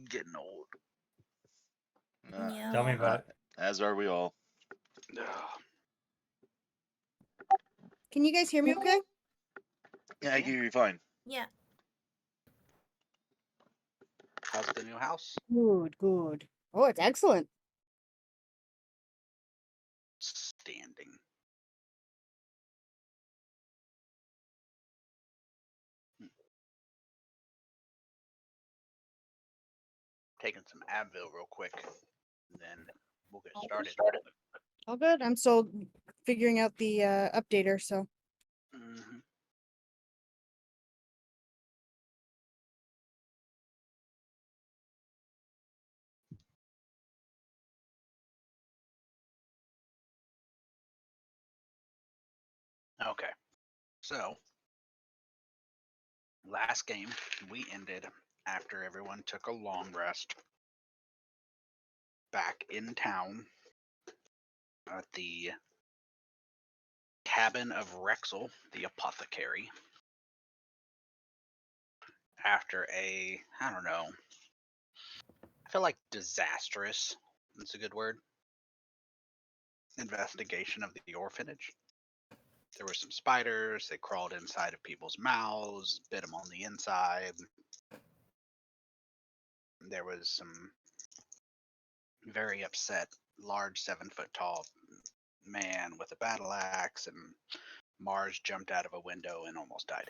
Getting old. Yeah. Tell me about it. As are we all. Can you guys hear me okay? Yeah, I hear you fine. Yeah. How's the new house? Good, good. Oh, it's excellent. Standing. Taking some Advil real quick, and then we'll get started. All good. I'm still figuring out the updater, so. Mhm. Okay, so last game we ended after everyone took a long rest back in town at the cabin of Rexel, the apothecary. After I don't know, I feel like disastrous, that's a good word, investigation of the orphanage. There were some spiders, they crawled inside of people's mouths, bit them on the inside. There was some very upset, large 7 foot tall man with a battle axe, and Mars jumped out of a window and almost died.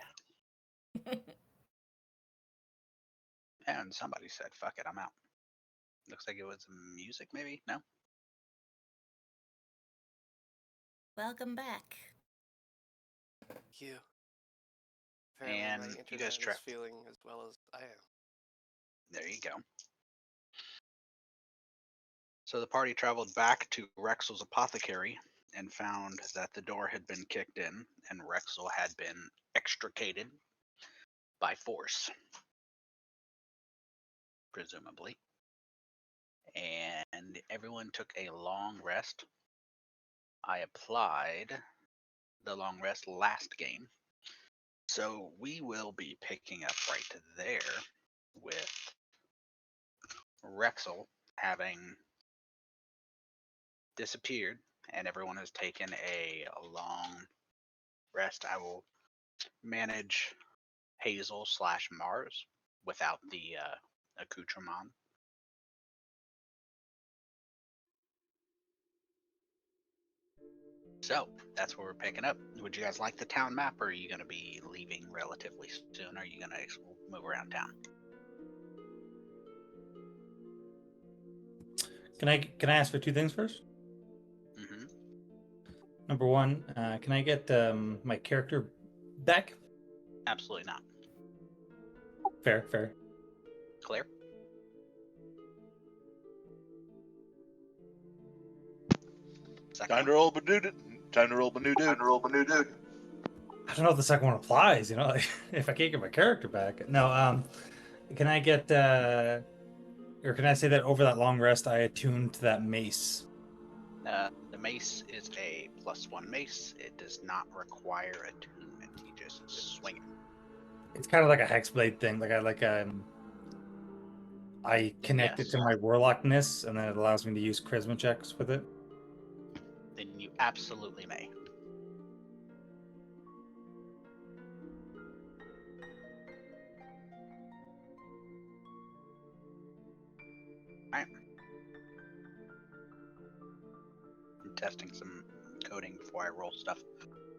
And somebody said, fuck it, I'm out. Looks like it was music, maybe? No? Welcome back. Thank you. Apparently And my you internet guys is feeling as well as I am. There you go. So the party traveled back to Rexel's apothecary and found that the door had been kicked in and Rexel had been extricated by force, presumably. And everyone took a long rest. I applied the long rest last game. So we will be picking up right there with Rexel having disappeared and everyone has taken a long rest. I will manage Hazel / Mars without the accoutrement. So that's where we're picking up. Would you guys like the town map, or are you going to be leaving relatively soon? Or are you going to move around town? Can I ask for two things first? Mm-hmm. Number one, can I get my character back? Absolutely not. Fair. Clear? Time to roll, dude. Time to roll, new dude. I don't know if the second one applies. Like, if I can't get my character back. No. Can I get or can I say that over that long rest I attuned to that mace? The mace is a +1 mace. It does not require attunement. You just swing it. It's kind of like a hexblade thing. I connect it to my warlockness, and then it allows me to use charisma checks with it. Then you absolutely may. Alright. I'm testing some coding before I roll stuff.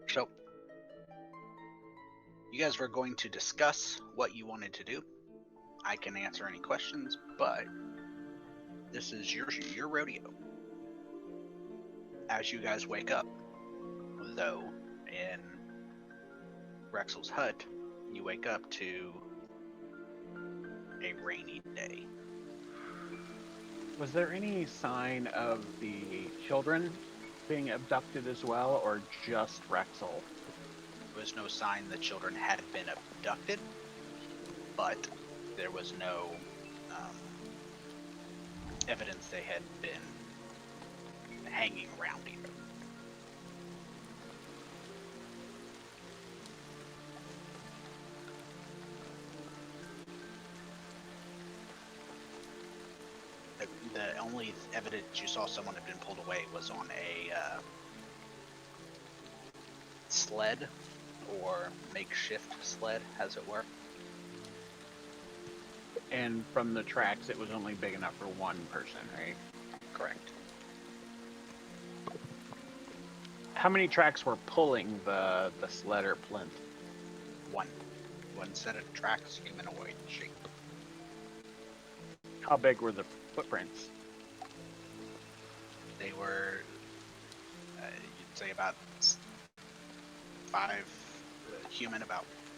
So, you guys were going to discuss what you wanted to do. I can answer any questions, but this is your rodeo. As you guys wake up, though, in Rexel's hut, you wake up to a rainy day. Was there any sign of the children being abducted as well, or just Rexel? There was no sign the children had been abducted, but there was no evidence they had been hanging around either. The only evidence you saw someone had been pulled away was on a sled, or makeshift sled, as it were. And from the tracks, it was only big enough for one person, right? Correct. How many tracks were pulling the sled or plinth? One set of tracks, humanoid shape. How big were the footprints? They were, you'd say about 5 human,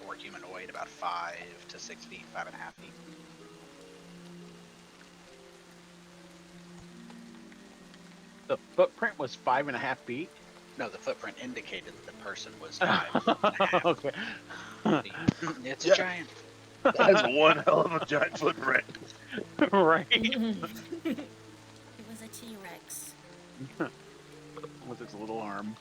or humanoid, about 5 to 6 feet, 5.5 feet. The footprint was 5.5 feet? No, the footprint indicated the person was 5.5 Okay. feet. It's Yeah. a giant. That's one hell of a giant footprint. Right. It was a T-Rex. With its little arm.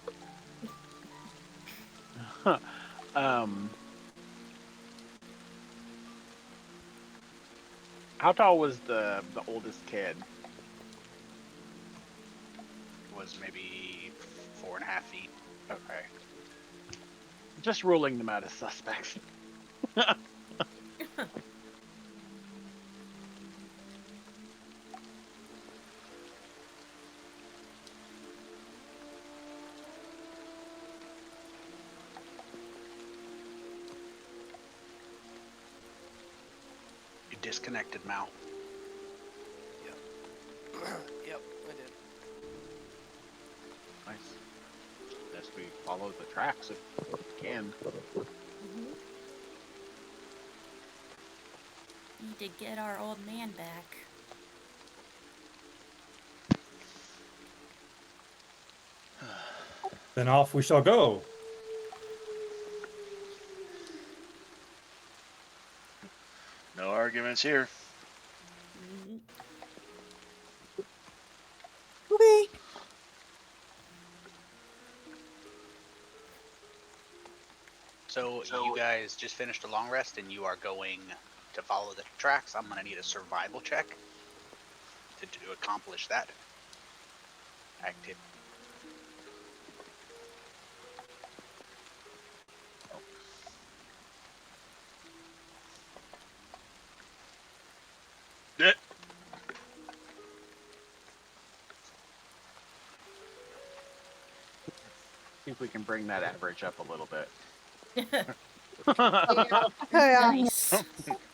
How tall was the oldest kid? Was maybe 4.5 feet. Okay. Just ruling them out as suspects. You disconnected, Mal. Yep, I did. Nice. Guess we follow the tracks if we can. Need to get our old man back. Then off we shall go. No arguments here. Mhm. Okay. So you guys just finished a long rest and you are going to follow the tracks. I'm gonna need a survival check to accomplish that activity. Yeah. See if we can bring that average up a little bit. Yeah. Nice. There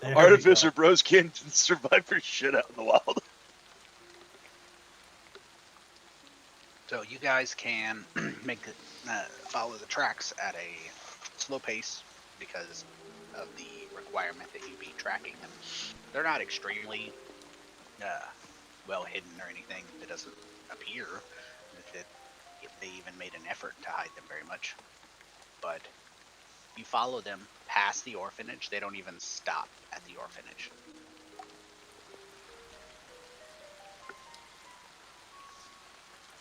we Artificer go. bros can't survive for shit out in the wild. So you guys can follow the tracks at a slow pace because of the requirement that you be tracking them. They're not extremely well hidden or anything. It doesn't appear that they even made an effort to hide them very much. But you follow them past the orphanage. They don't even stop at the orphanage.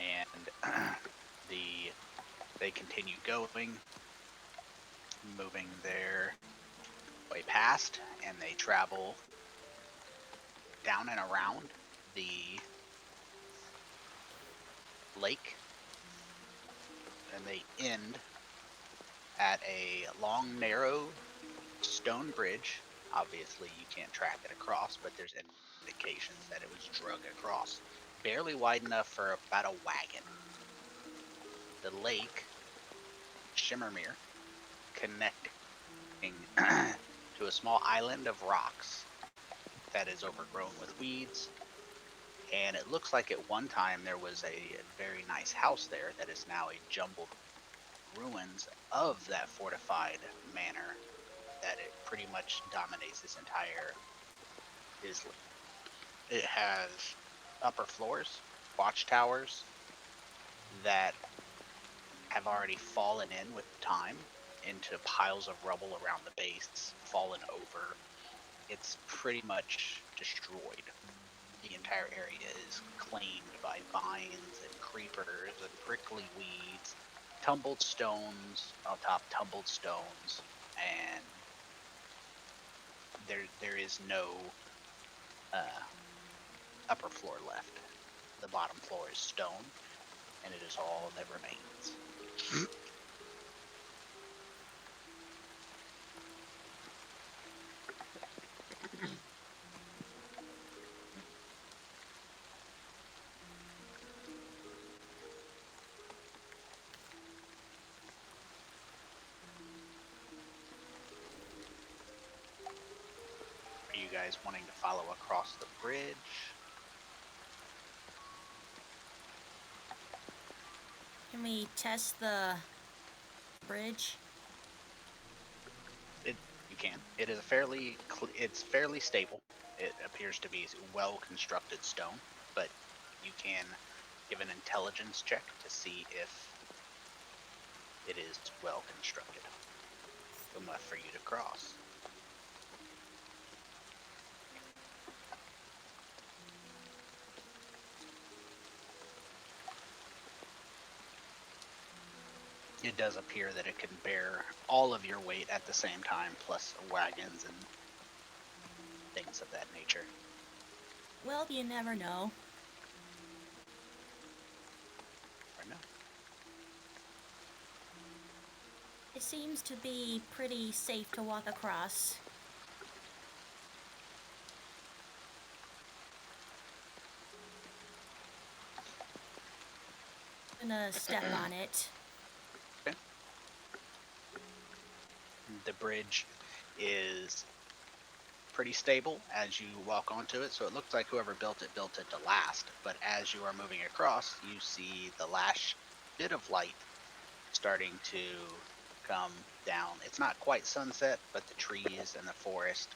And they continue going, moving their way past, and they travel down and around the lake, and they end at a long, narrow stone bridge. Obviously, you can't track it across, but there's indications that it was drug across. Barely wide enough for about a wagon. The lake, Shimmermere, connecting to a small island of rocks that is overgrown with weeds. And it looks like at one time there was a very nice house there that is now a jumbled ruins of that fortified manor that it pretty much dominates this entire island. It has upper floors, watchtowers that have already fallen in with time into piles of rubble around the base, fallen over. It's pretty much destroyed. The entire area is claimed by vines and creepers and prickly weeds, tumbled stones on top tumbled stones, and there is no upper floor left. The bottom floor is stone, and it is all that remains. Are you guys wanting to follow across the bridge? Can we test the bridge? You can. It is it's fairly stable. It appears to be well constructed stone, but you can give an intelligence check to see if it is well constructed enough for you to cross. It does appear that it can bear all of your weight at the same time, plus wagons and things of that nature. Well, you never know. Or no. It seems to be pretty safe to walk across. I'm gonna step on it. The bridge is pretty stable as you walk onto it, so it looks like whoever built it to last. But as you are moving across, you see the last bit of light starting to come down. It's not quite sunset, but the trees and the forest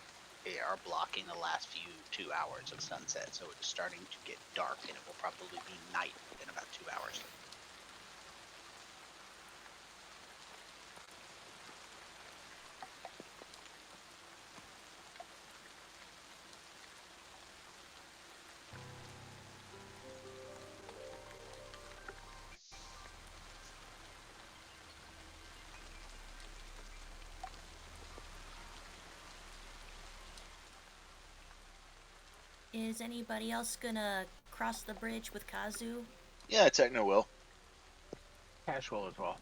are blocking the last 2 hours of sunset, so it's starting to get dark, and it will probably be night in about 2 hours. Is anybody else gonna cross the bridge with Kazu? Yeah, Techno will. Casual as well.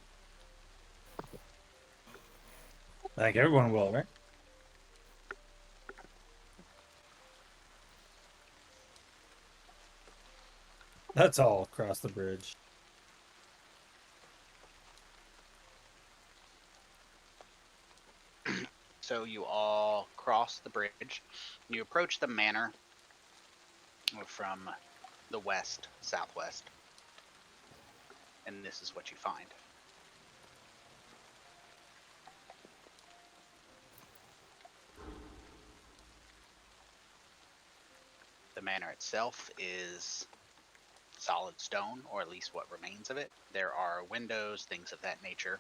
I think everyone will, right? That's all across the bridge. So you all cross the bridge. You approach the manor from the west, southwest. And this is what you find. The manor itself is solid stone, or at least what remains of it. There are windows, things of that nature.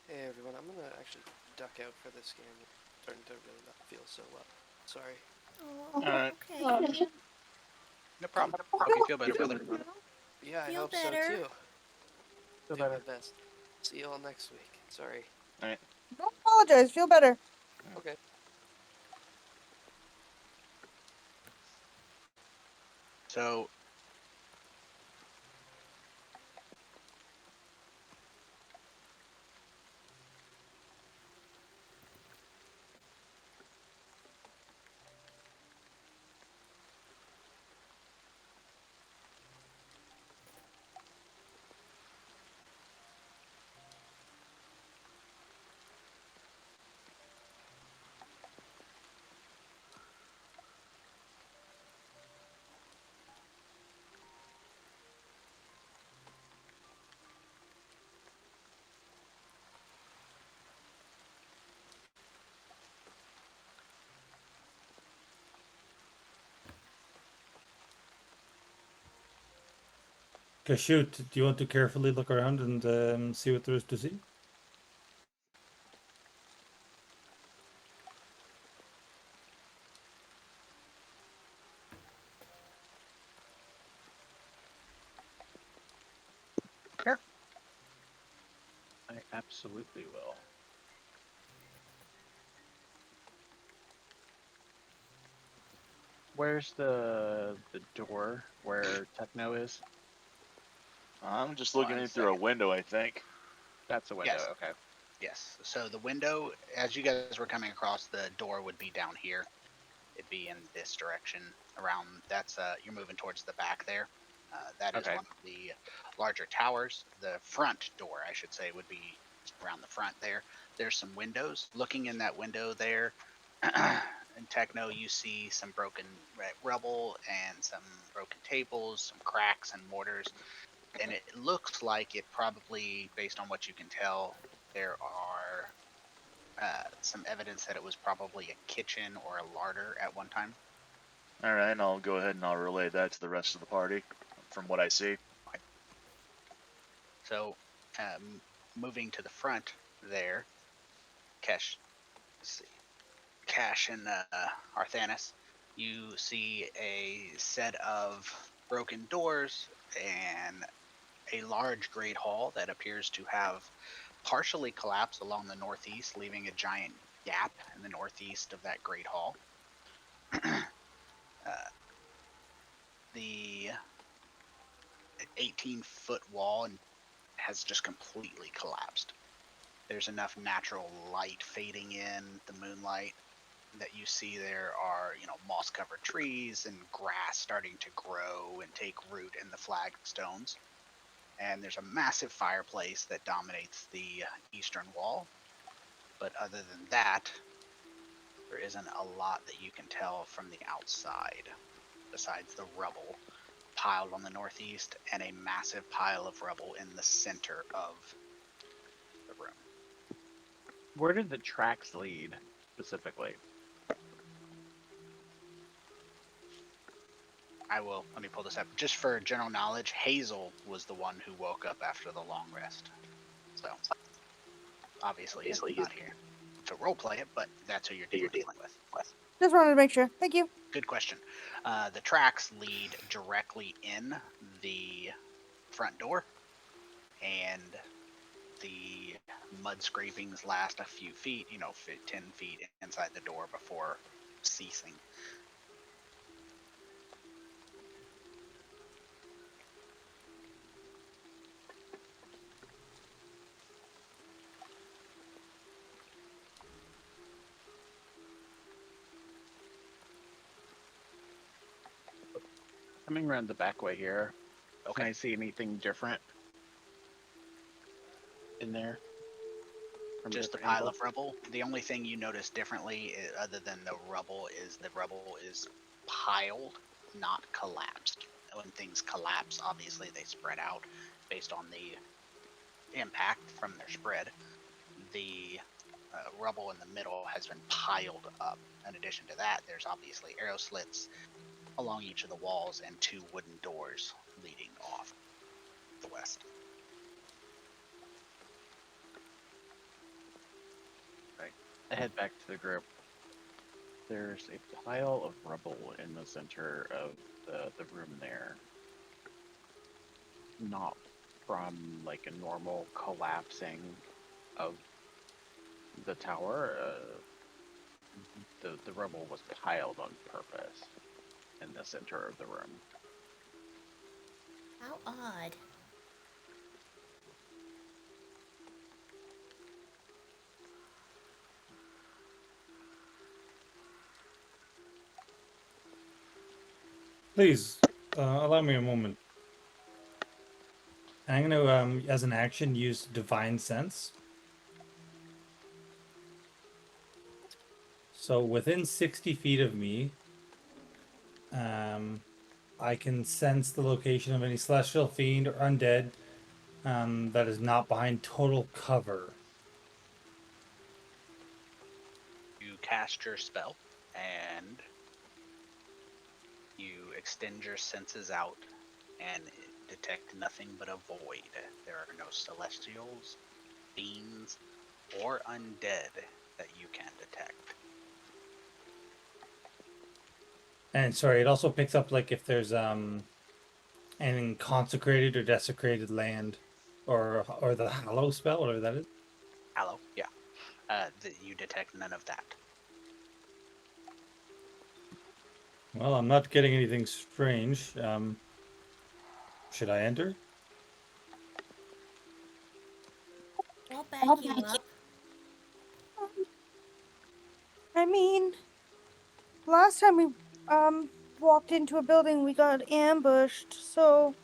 Hey everyone, I'm gonna actually duck out for this game. I'm starting to really not feel so well. Sorry. Oh, Alright. okay. No problem. Hope you feel better, brother. Yeah, I Feel hope better. so too. Feel Do my better. best. See you all next week. Sorry. Alright. Don't apologize. Feel better. Okay. So Okay, shoot. Do you want to carefully look around and see what there is to see? absolutely will. Where's the door where Techno is? I'm just looking One in through a second. window, I think. That's a window. Yes. Okay. Yes. So the window, as you guys were coming across, the door would be down here. It'd be in this direction. Around that's you're moving towards the back there. That is Okay. one of the larger towers. The front door, I should say, would be around the front there. There's some windows. Looking in that window there, in Techno, you see some broken rubble and some broken tables, some cracks and mortars. And it looks like it probably, based on what you can tell, there are some evidence that it was probably a kitchen or a larder at one time. All right, I'll go ahead and I'll relay that to the rest of the party from what I see. So, moving to the front there, Kesh, let's see, Cash and Arthanis, you see a set of broken doors and a large great hall that appears to have partially collapsed along the northeast, leaving a giant gap in the northeast of that great hall. The 18-foot wall has just completely collapsed. There's enough natural light fading in, the moonlight, that you see there are, moss-covered trees and grass starting to grow and take root in the flagstones. And there's a massive fireplace that dominates the eastern wall. But other than that, there isn't a lot that you can tell from the outside, besides the rubble piled on the northeast and a massive pile of rubble in the center of the room. Where did the tracks lead specifically? Let me pull this up. Just for general knowledge, Hazel was the one who woke up after the long rest. So, obviously he's not here to roleplay it, but that's who you're dealing with. Just wanted to make sure. Thank you. Good question. The tracks lead directly in the front door, and the mud scrapings last a few feet, 10 feet inside the door before ceasing. Coming around the back way here. Okay. Can I see anything different in there? From Just the different pile angle? of rubble. The only thing you notice differently, other than the rubble is piled, not collapsed. When things collapse, obviously they spread out based on the impact from their spread. The rubble in the middle has been piled up. In addition to that, there's obviously arrow slits along each of the walls and 2 wooden doors leading off the west. I head back to the group. There's a pile of rubble in the center of the room there. Not from like a normal collapsing of the tower. The rubble was piled on purpose in the center of the room. How odd. Please, allow me a moment. I'm going to, as an action, use Divine Sense. So within 60 feet of me, I can sense the location of any celestial fiend or undead that is not behind total cover. You cast your spell, and you extend your senses out and detect nothing but a void. There are no celestials, fiends, or undead that you can detect. And sorry, it also picks up like if there's anything consecrated or desecrated land, or the hallow spell, whatever that is. you detect none of that. Well, I'm not getting anything strange. Should I enter? I'll back you up. I mean, last time we walked into a building, we got ambushed. So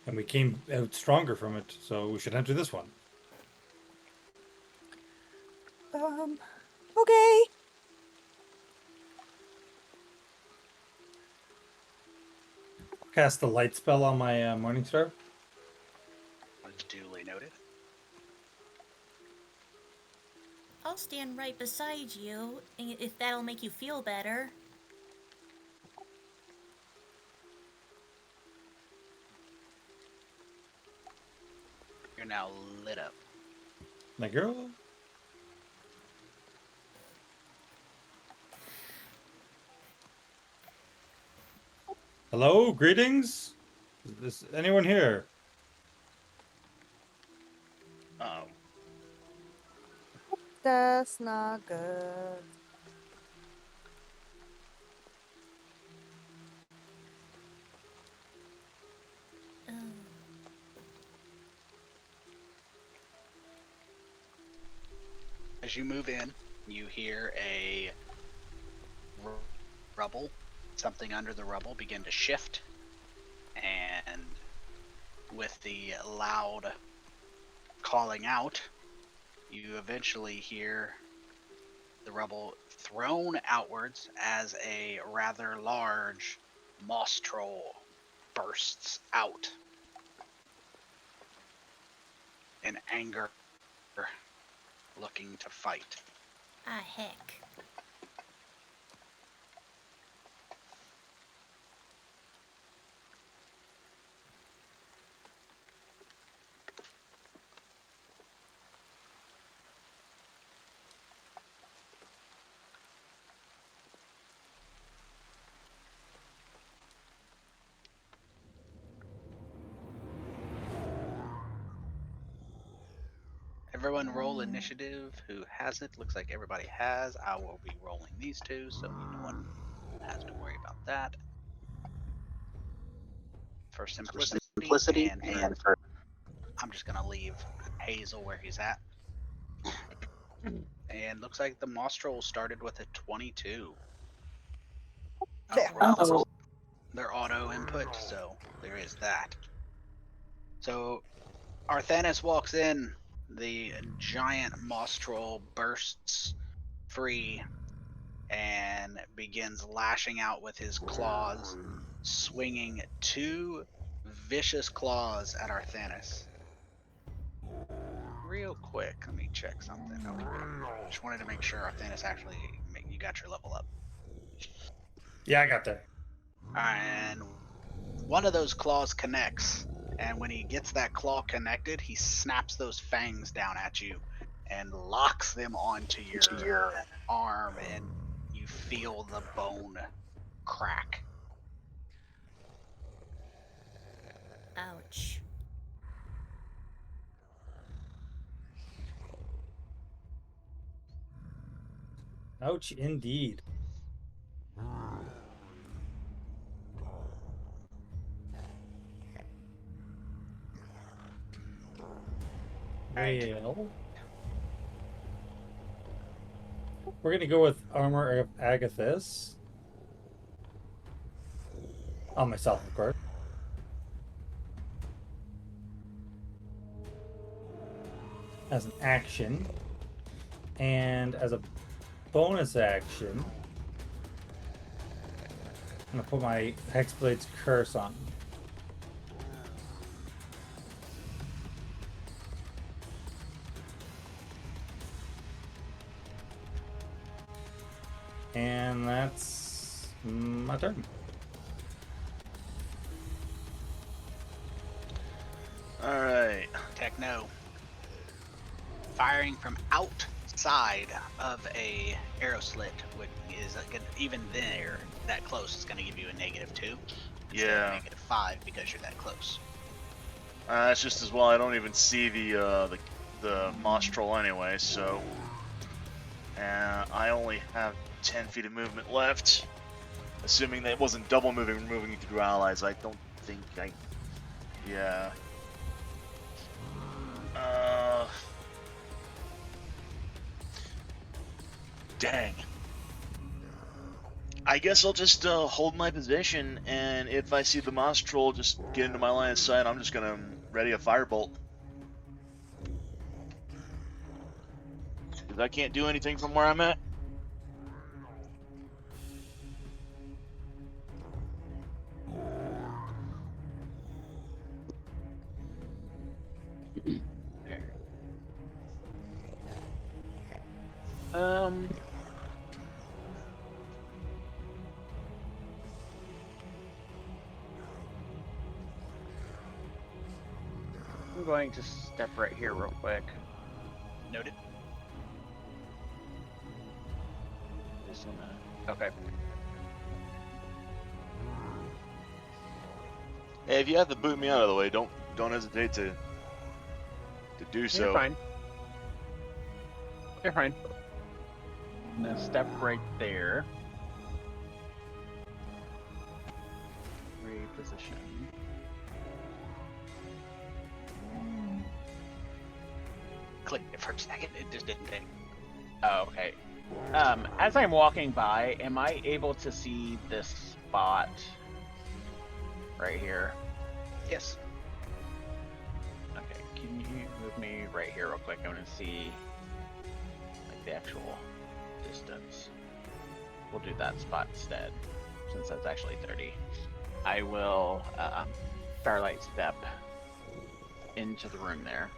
And we came out stronger from it, so we should enter this one. okay. Cast the light spell on my Morningstar. Duly noted. I'll stand right beside you, if that'll make you feel better. You're now lit up. My girl. Hello, greetings. Is anyone here? Oh, That's not good. Oh. As you move in, you hear a rubble, something under the rubble begin to shift, and with the loud calling out, you eventually hear the rubble thrown outwards as a rather large moss troll bursts out in anger, looking to fight. Ah, heck. Everyone roll initiative. Who hasn't? Looks like everybody has. I will be rolling these two, so no one has to worry about that. For simplicity, and for I'm just gonna leave Hazel where he's at. And looks like the Mostrel started with a 22. Oh. Their auto input, so there is that. So Arthanis walks in, the giant Mostrel bursts free and begins lashing out with his claws, swinging 2 vicious claws at Arthanis. Real quick, let me check something. Okay. Just wanted to make sure Arthanis actually you got your level up. Yeah, I got that. And one of those claws connects, and when he gets that claw connected, he snaps those fangs down at you and locks them onto your arm, and you feel the bone crack. Ouch. Ouch, indeed. Right. Well, we're gonna go with Armor of Agathis. On myself, of course. As an action. And as a bonus action, I'm gonna put my Hexblade's Curse on. And that's my turn. alright. Techno. Firing from outside of a arrow slit, which is even there, that close, is going to give you a -2. instead Yeah. of -5 because you're that close. That's just as well. I don't even see the moss troll anyway, so I only have 10 feet of movement left. Assuming that it wasn't double moving through allies. I don't think I. Yeah. Dang. I guess I'll just hold my position, and if I see the moss troll just get into my line of sight, I'm just gonna ready a firebolt. Because I can't do anything from where I'm at. I'm going to step right here real quick. Noted. Just gonna... Okay. Hey, if you have to boot me out of the way, don't hesitate to do so. You're fine. You're fine. I'm gonna step right there. Reposition. Clicked it for a second, it just didn't take. Oh, okay. As I'm walking by, am I able to see this spot right here? Yes. Okay, can you move me right here real quick? I want to see like the actual distance. We'll do that spot instead, since that's actually 30. I will starlight step into the room there,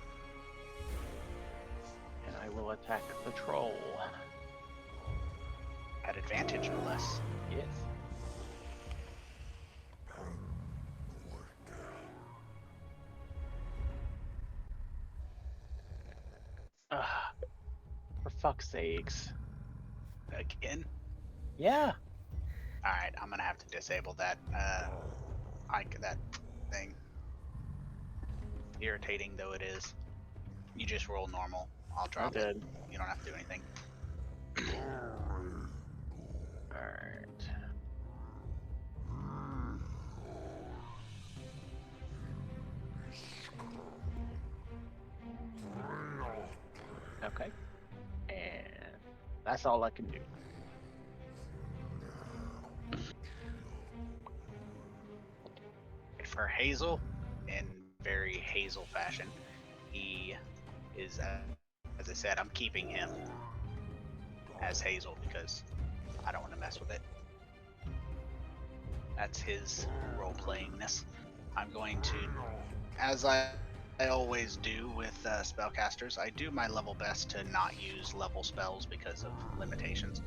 and I will attack the troll. At advantage, no less. Yes. For fuck's sakes. Again? Yeah. Alright, I'm gonna have to disable that, that thing. Irritating though it is. You just roll normal. I'll drop it. did. You don't have to do anything. Alright. Okay. And that's all I can do. For Hazel, in very Hazel fashion, he is, as I said, I'm keeping him as Hazel because I don't want to mess with it. That's his role-playingness. I'm going to, as I always do with spellcasters, I do my level best to not use level spells because of limitations.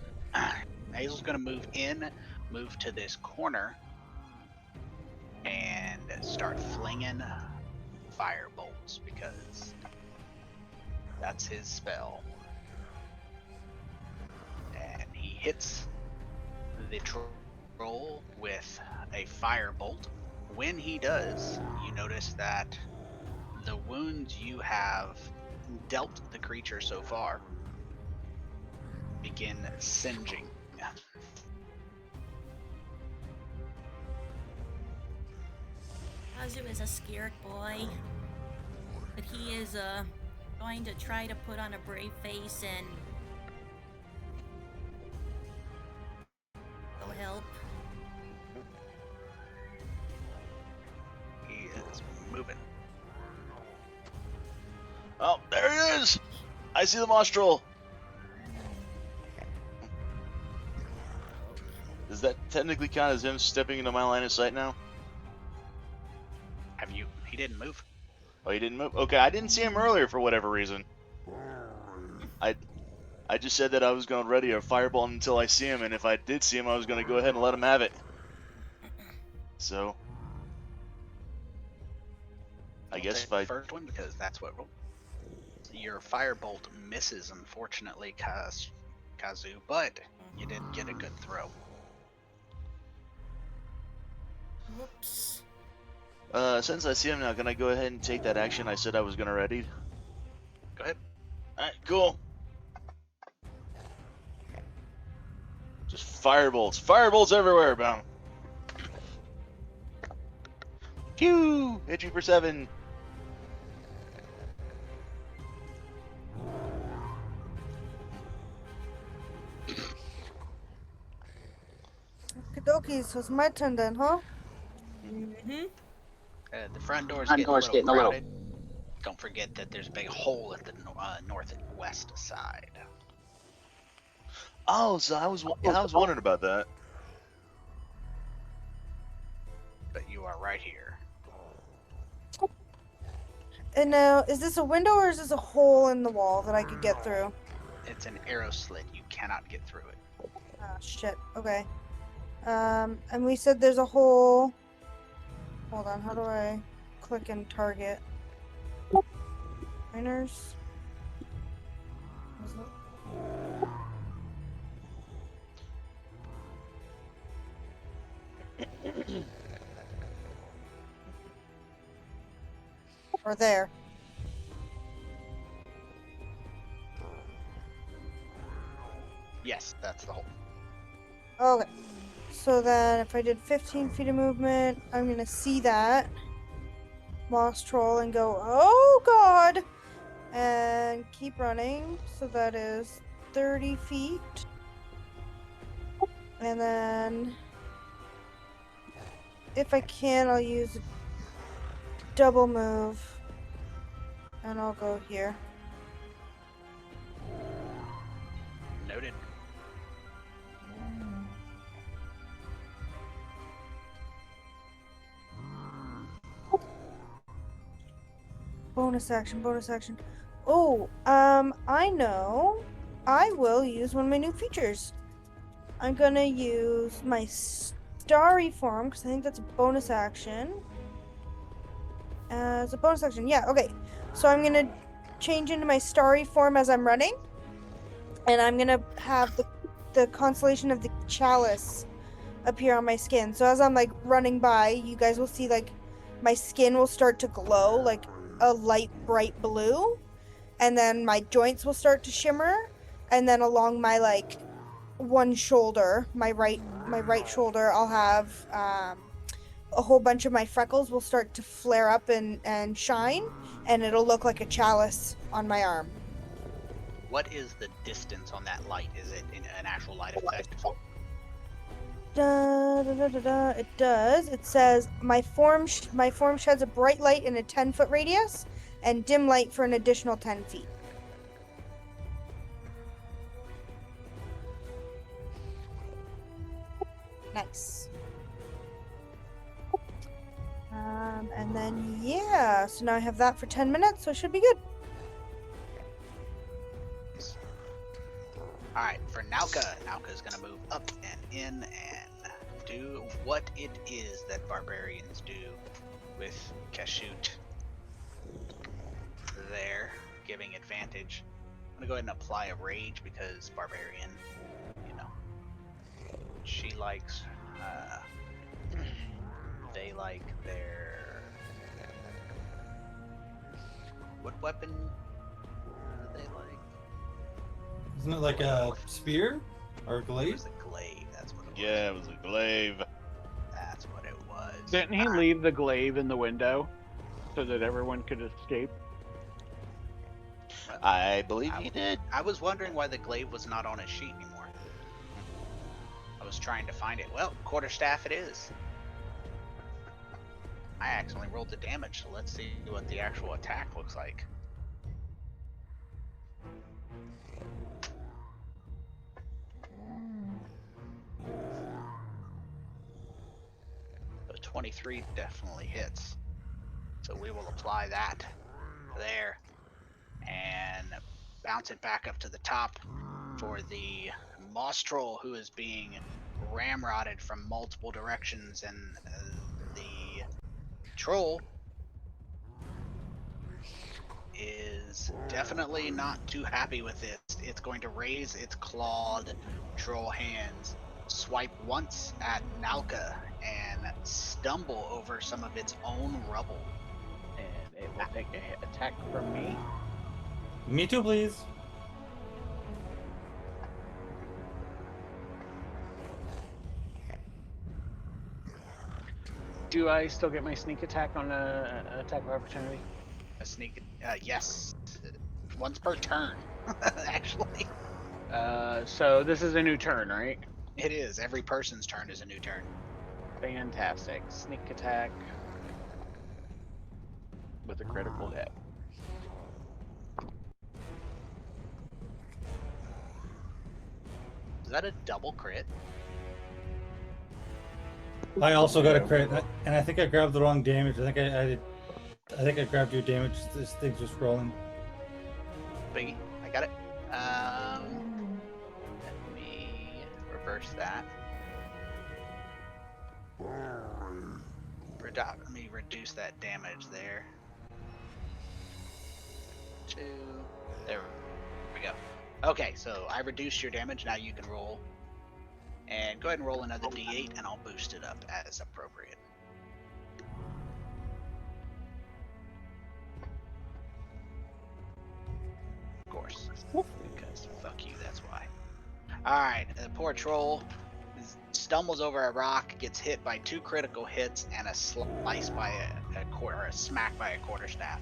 Hazel's going to move to this corner, and start flinging fire bolts because that's his spell. And he hits the troll with a fire bolt. When he does, you notice that the wounds you have dealt the creature so far begin singeing. Kazu is a scared boy, but he is going to try to put on a brave face and go help. He is moving. Oh, there he is! I see the moss troll. Does that technically count as him stepping into my line of sight now? Have you? He didn't move. Oh, he didn't move? Okay, I didn't see him earlier for whatever reason. I just said that I was going to ready a fireball until I see him, and if I did see him, I was going to go ahead and let him have it. So, I guess Take if I... the first one because that's what your firebolt misses, unfortunately, Kazu, but you did get a good throw. Whoops. Since I see him now, can I go ahead and take that action I said I was gonna ready? Go ahead. Alright, cool. Just firebolts. Firebolts everywhere, boom. Pew! Hit you for 7. Okie so it's my turn then, huh? Mm-hmm. The front door's Front getting door's a getting a little little- crowded. Don't forget that there's a big hole at the north and west side. Oh, so I was wondering about that. But you are right here. And now, is this a window or is this a hole in the wall that I could get through? It's an arrow slit. You cannot get through it. Ah, shit. Okay. And we said there's a hole. Hold on, how do I click and target? Miners. Or there. Yes, that's the hole. Okay. So then if I did 15 feet of movement, I'm gonna see that moss troll and go, oh god! And keep running. So that is 30 feet. And then if I can, I'll use a double move. And I'll go here. Noted. Bonus action, bonus action. Oh, I know. I will use one of my new features. I'm gonna use my starry form, because I think that's a bonus action. As a bonus action, yeah, okay. So I'm gonna change into my starry form as I'm running. And I'm gonna have the constellation of the chalice appear on my skin. So as I'm like running by, you guys will see like my skin will start to glow like a light bright blue, and then my joints will start to shimmer, and then along my like one shoulder, my right shoulder, I'll have a whole bunch of my freckles will start to flare up and shine, and it'll look like a chalice on my arm. What is the distance on that light? Is it an actual light effect? It does. It says my form sheds a bright light in a 10-foot radius, and dim light for an additional 10 feet. Nice. And then yeah, so now I have that for 10 minutes, so it should be good. Alright, for Nauka, Nauka's gonna move up and in and do what it is that barbarians do with Kashoot there, giving advantage. I'm gonna go ahead and apply a rage because barbarian, you know, she likes, they like their, what weapon do they like? Isn't it like a spear or a It glaive? was a glaive, that's what it was. Yeah, it was a glaive. That's what it was. Didn't he leave the glaive in the window so that everyone could escape? I believe he did. I was wondering why the glaive was not on his sheet anymore. I was trying to find it. Well, quarterstaff it is. I accidentally rolled the damage, so let's see what the actual attack looks like. So 23 definitely hits. So we will apply that there and bounce it back up to the top for the moss troll, who is being ramrodded from multiple directions, and the troll is definitely not too happy with this. It's going to raise its clawed troll hands, swipe once at Nauka, and stumble over some of its own rubble. And it will take a hit attack from me. Me too, please. Do I still get my sneak attack on a attack of opportunity? A sneak, yes, once per turn, actually. So this is a new turn, right? It is. Every person's turn is a new turn. Fantastic. Sneak attack with a critical hit. Is that a double crit? I also got a crit, and I think I grabbed the wrong damage. I think I grabbed your damage. This thing's just rolling. Biggie, I got it. Let me reverse that. Let me reduce that damage there. 2. There we go. Okay, so I reduced your damage. Now you can roll. And go ahead and roll another d8, and I'll boost it up as appropriate. Of course. Because fuck you, that's why. Alright, the poor troll stumbles over a rock, gets hit by 2 critical hits, and a slice by a smack by a quarterstaff.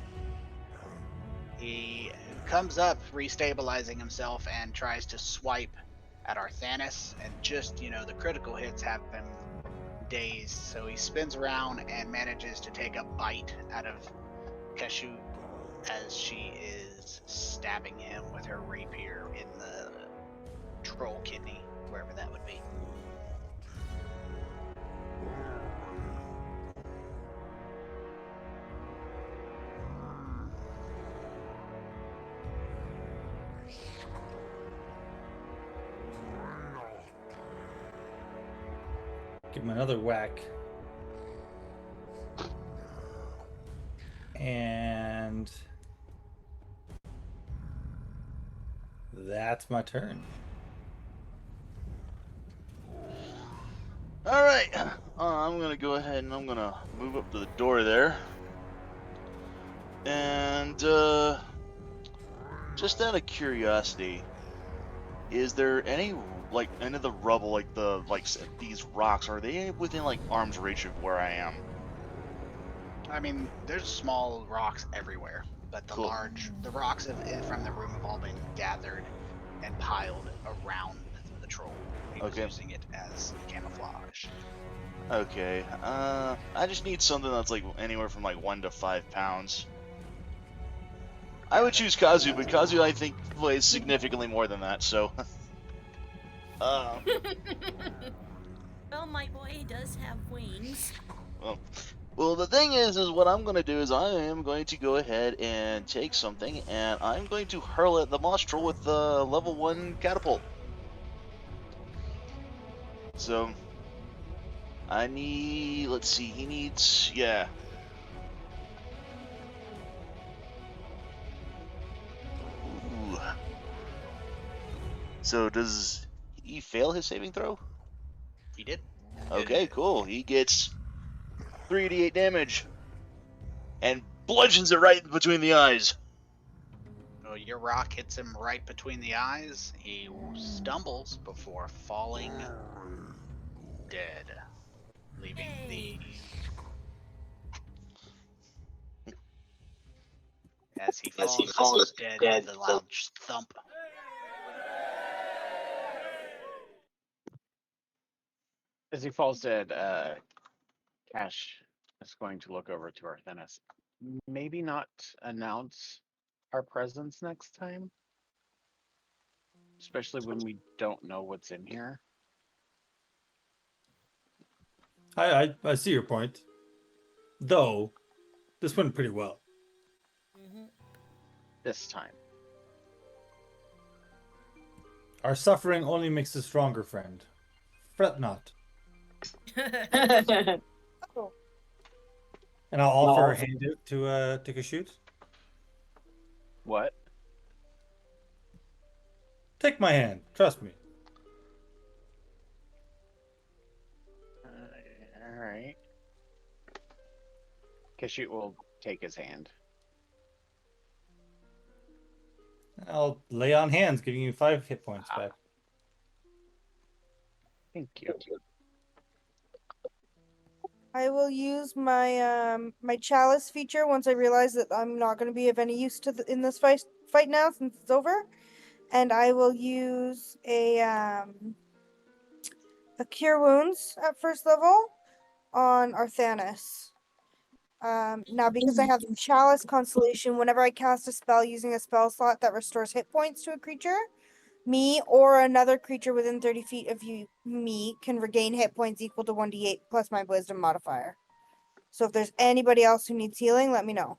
He comes up, restabilizing himself, and tries to swipe at Arthanis, and just, the critical hits have him dazed, so he spins around and manages to take a bite out of Kashu as she is stabbing him with her rapier in the troll kidney, wherever that would be. Give him another whack. And that's my turn. All right, I'm gonna go ahead and I'm gonna move up to the door there, and just out of curiosity, is there any any of the rubble, these rocks, are they within arm's reach of where I am? I mean, there's small rocks everywhere, but the Cool. the rocks from the room have all been gathered and piled around the troll. He was Okay. using it as camouflage. Okay. I just need something that's anywhere from 1 to 5 pounds. I would choose Kazu, but Kazu I think weighs significantly more than that. So. Well, my boy does have wings. Well, the thing is what I'm going to do is I am going to go ahead and take something, and I'm going to hurl it at the moss troll with the level 1 catapult. So, I need, let's see, he needs, yeah. Ooh. So, does he fail his saving throw? He did. Okay, cool. He gets 3d8 damage and bludgeons it right between the eyes. So your rock hits him right between the eyes. He stumbles before falling dead, leaving Hey. as he falls dead with a loud thump. As he falls dead, Cash is going to look over to Arthanis. Maybe not announce our presence next time, especially when we don't know what's in here. I see your point. Though, this went pretty well. Mm-hmm. This time. Our suffering only makes us stronger, friend. Fret not. Oh, And I'll offer a hand out to take a shoot. What? Take my hand. Trust me. Kashyyyk will take his hand. I'll lay on hands, giving you 5 hit points Ah. back. Thank you. I will use my my chalice feature once I realize that I'm not going to be of any use to in this fight now since it's over, and I will use a cure wounds at first level on Arthanis. Now because I have chalice constellation, whenever I cast a spell using a spell slot that restores hit points to a creature, me or another creature within 30 feet of me can regain hit points equal to 1d8 plus my wisdom modifier. So if there's anybody else who needs healing, let me know.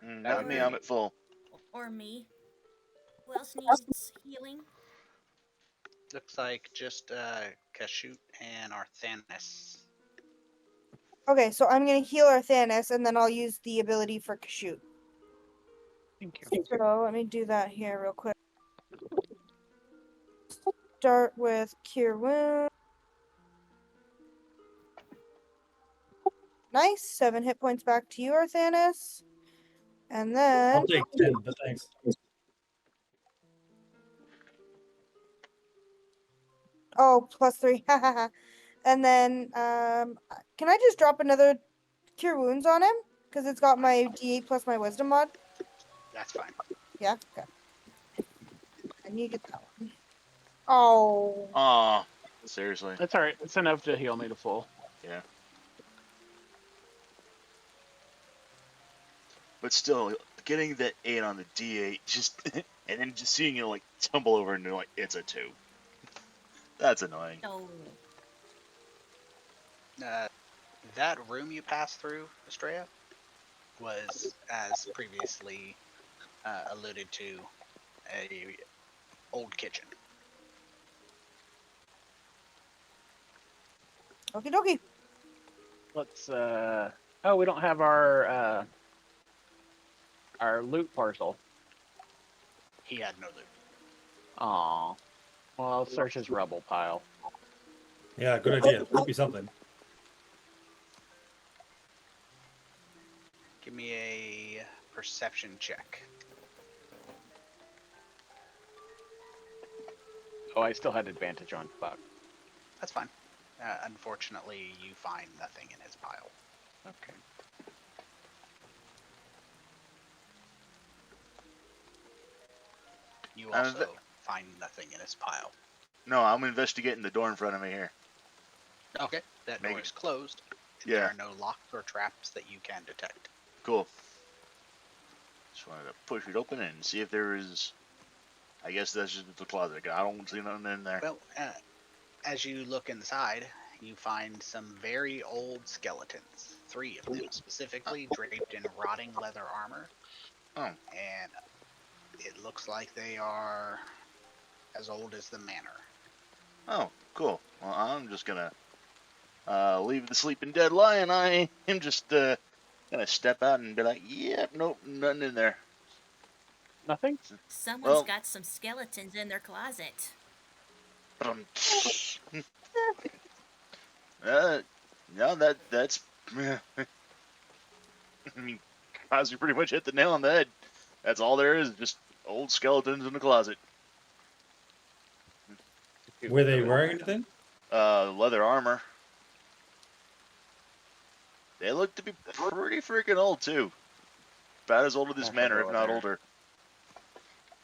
Not me, I'm at full. Or me. Who else needs healing? Looks like just Kashyyyk and Arthanis. Okay, so I'm gonna heal Arthanis, and then I'll use the ability for Kashyyyk. Thank you. So let me do that here real quick. Start with Cure Wound. Nice, 7 hit points back to you, Arthanis. And then I'll take 10, but thanks. oh, +3, hahaha. And then can I just drop another Cure Wounds on him? Because it's got my D8 plus my Wisdom mod. That's fine. Yeah, okay. I need to get that one. Oh. Aw, seriously. That's alright. It's enough to heal me to full. Yeah. But still, getting that 8 on the D8, just and then just seeing it like tumble over and you're like, it's a 2. That's annoying. No. That room you passed through, Estrella, was, as previously alluded to, a old kitchen. Okie dokie. Let's oh, we don't have our loot parcel. He had no loot. Aw. Well, I'll search his rubble pile. Yeah, good idea. Might be something. Give me a perception check. Oh, I still had advantage on fuck. That's fine. Unfortunately, you find nothing in his pile. Okay. You also find nothing in his pile. No, I'm investigating the door in front of me here. Okay, that door is closed. Yeah. There are no locks or traps that you can detect. Cool. Just wanted to push it open and see if there is. I guess that's just the closet. I don't see nothing in there. Well, as you look inside, you find some very old skeletons. 3 of them specifically, draped in rotting leather armor. Oh. And it looks like they are as old as the manor. Oh, cool. Well, I'm just gonna leave the sleeping dead lion. I am just gonna step out and be like, yep, nope, nothing in there. Nothing? Someone's got some skeletons in their closet. No, that's. I mean, Kazu pretty much hit the nail on the head. That's all there is, just old skeletons in the closet. Were they wearing anything? Leather armor. They look to be pretty freaking old too. About as old as this manor, if not older.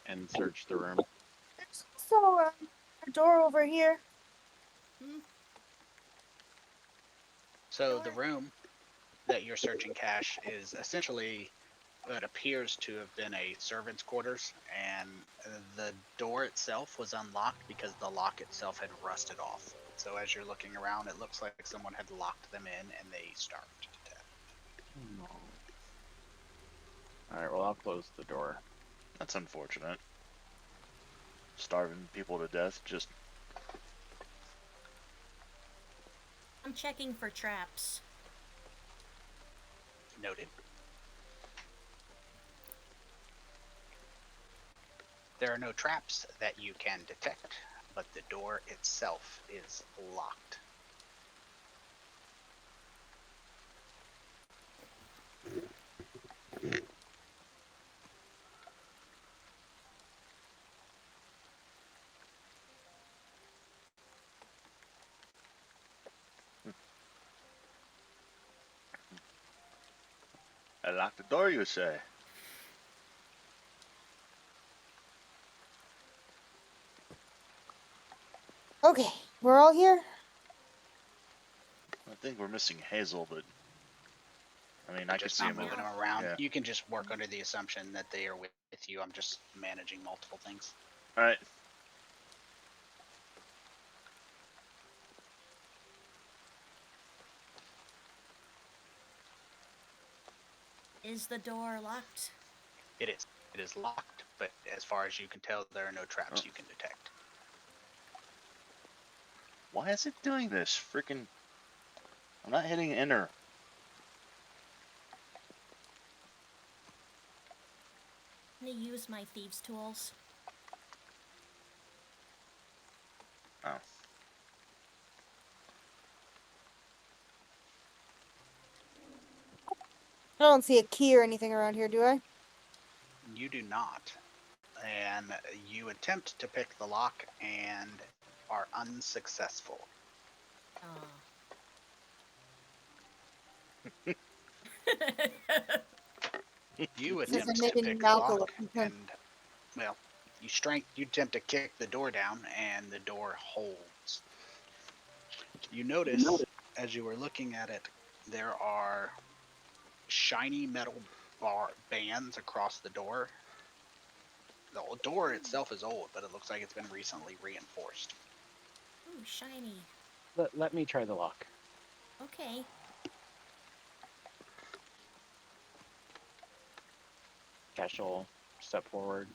And search the room. There's also a door over here. So the room that you're searching, Cash, is essentially what appears to have been a servant's quarters, and the door itself was unlocked because the lock itself had rusted off. So as you're looking around, it looks like someone had locked them in and they starved to death. Alright, well, I'll close the door. That's unfortunate. Starving people to death, just... I'm checking for traps. Noted. There are no traps that you can detect, but the door itself is locked. I locked the door, you say? Okay, we're all here. I think we're missing Hazel, but I mean, I could Just see not him. moving them around. Yeah. You can just work under the assumption that they are with you. I'm just managing multiple things. All right. Is the door locked? It is. It is locked, but as far as you can tell, there are no traps you can detect. Why is it doing this? Freaking! I'm not hitting enter. I'm gonna use my thieves' tools. Oh. I don't see a key or anything around here, do I? You do not. And you attempt to pick the lock and are unsuccessful. Oh. You This is attempt a to pick the Malcolm lock look. and, well, you attempt to kick the door down and the door holds. You notice as you are looking at it, there are shiny metal bands across the door. The door itself is old, but it looks like it's been recently reinforced. Ooh, shiny. Let me try the lock. Okay. Cash will step forward.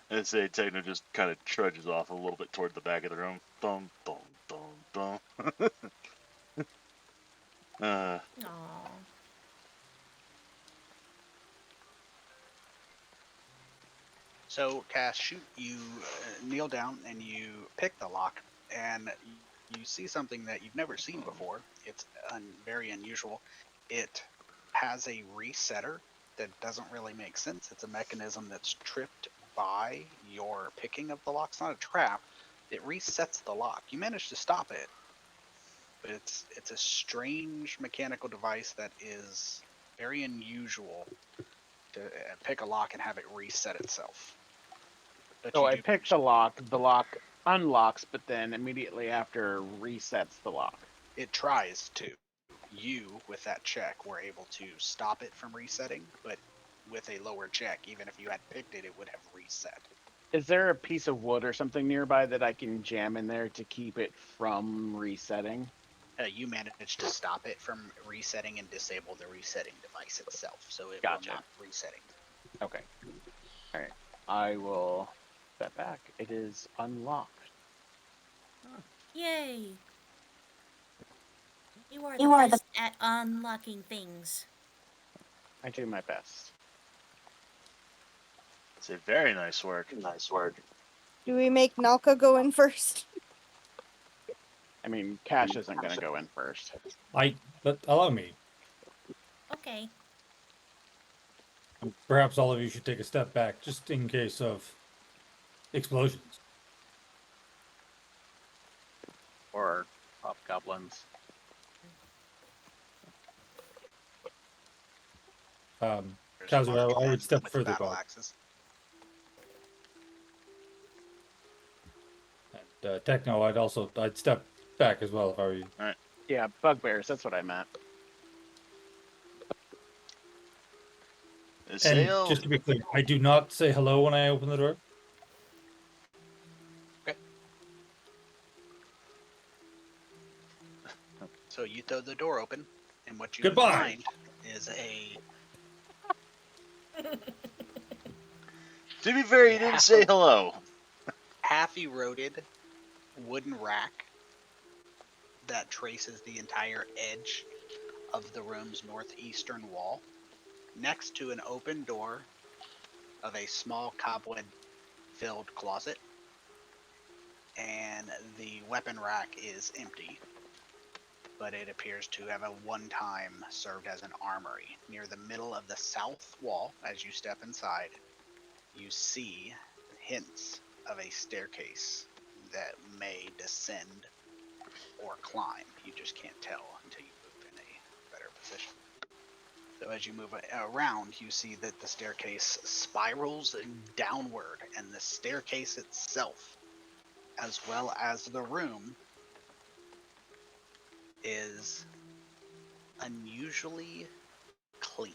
I'd say Techno just kind of trudges off a little bit toward the back of the room. Dum dum dum dum. Aww. So, Cash, you kneel down and you pick the lock, and you see something that you've never seen before. It's very unusual. It has a resetter that doesn't really make sense. It's a mechanism that's tripped by your picking of the lock. It's not a trap. It resets the lock. You managed to stop it, but it's a strange mechanical device that is very unusual to pick a lock and have it reset itself. But So you I do pick the lock unlocks, but then immediately after resets the lock. it tries to. You, with that check, were able to stop it from resetting, but with a lower check, even if you had picked it, it would have reset. Is there a piece of wood or something nearby that I can jam in there to keep it from resetting? You managed to stop it from resetting and disable the resetting device itself, so it Gotcha. will not resetting. Okay. All right. I will step back. It is unlocked. Yay! You are the best at unlocking things. I do my best. It's a very nice work. Do we make Nalka go in first? I mean, Cash isn't going to go in first. But allow me. Okay. Perhaps all of you should take a step back, just in case of explosions. Or hobgoblins. There's Kazu, I would hobgoblins step with further battle back. axes. And Techno, I'd step back as well if I were you. Yeah, bugbears. That's what I meant. And Sail. just to be clear, I do not say hello when I open the door. So you throw the door open, and what you Goodbye. find is a To be fair, you didn't say hello. half-eroded wooden rack that traces the entire edge of the room's northeastern wall, next to an open door of a small cobweb-filled closet, and the weapon rack is empty. but it appears to have at one time served as an armory. Near the middle of the south wall, as you step inside, you see hints of a staircase that may descend or climb. You just can't tell until you move in a better position. So as you move around, you see that the staircase spirals downward, and the staircase itself, as well as the room, is unusually clean.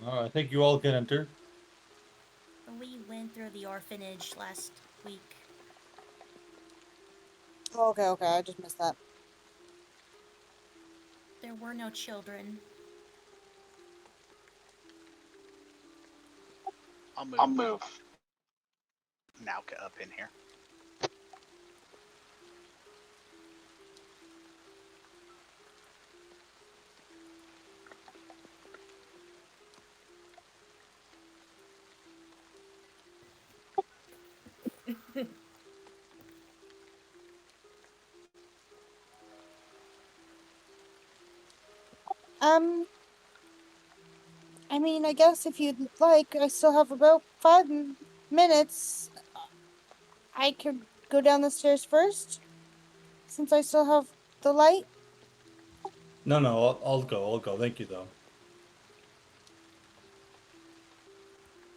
I think you all can enter. We went through the orphanage last week. Oh, okay, I just missed that. There were no children. I'll move Nauka up in here. I mean, I guess if you'd like, I still have about 5 minutes. I could go down the stairs first, since I still have the light. No, I'll go. Thank you, though.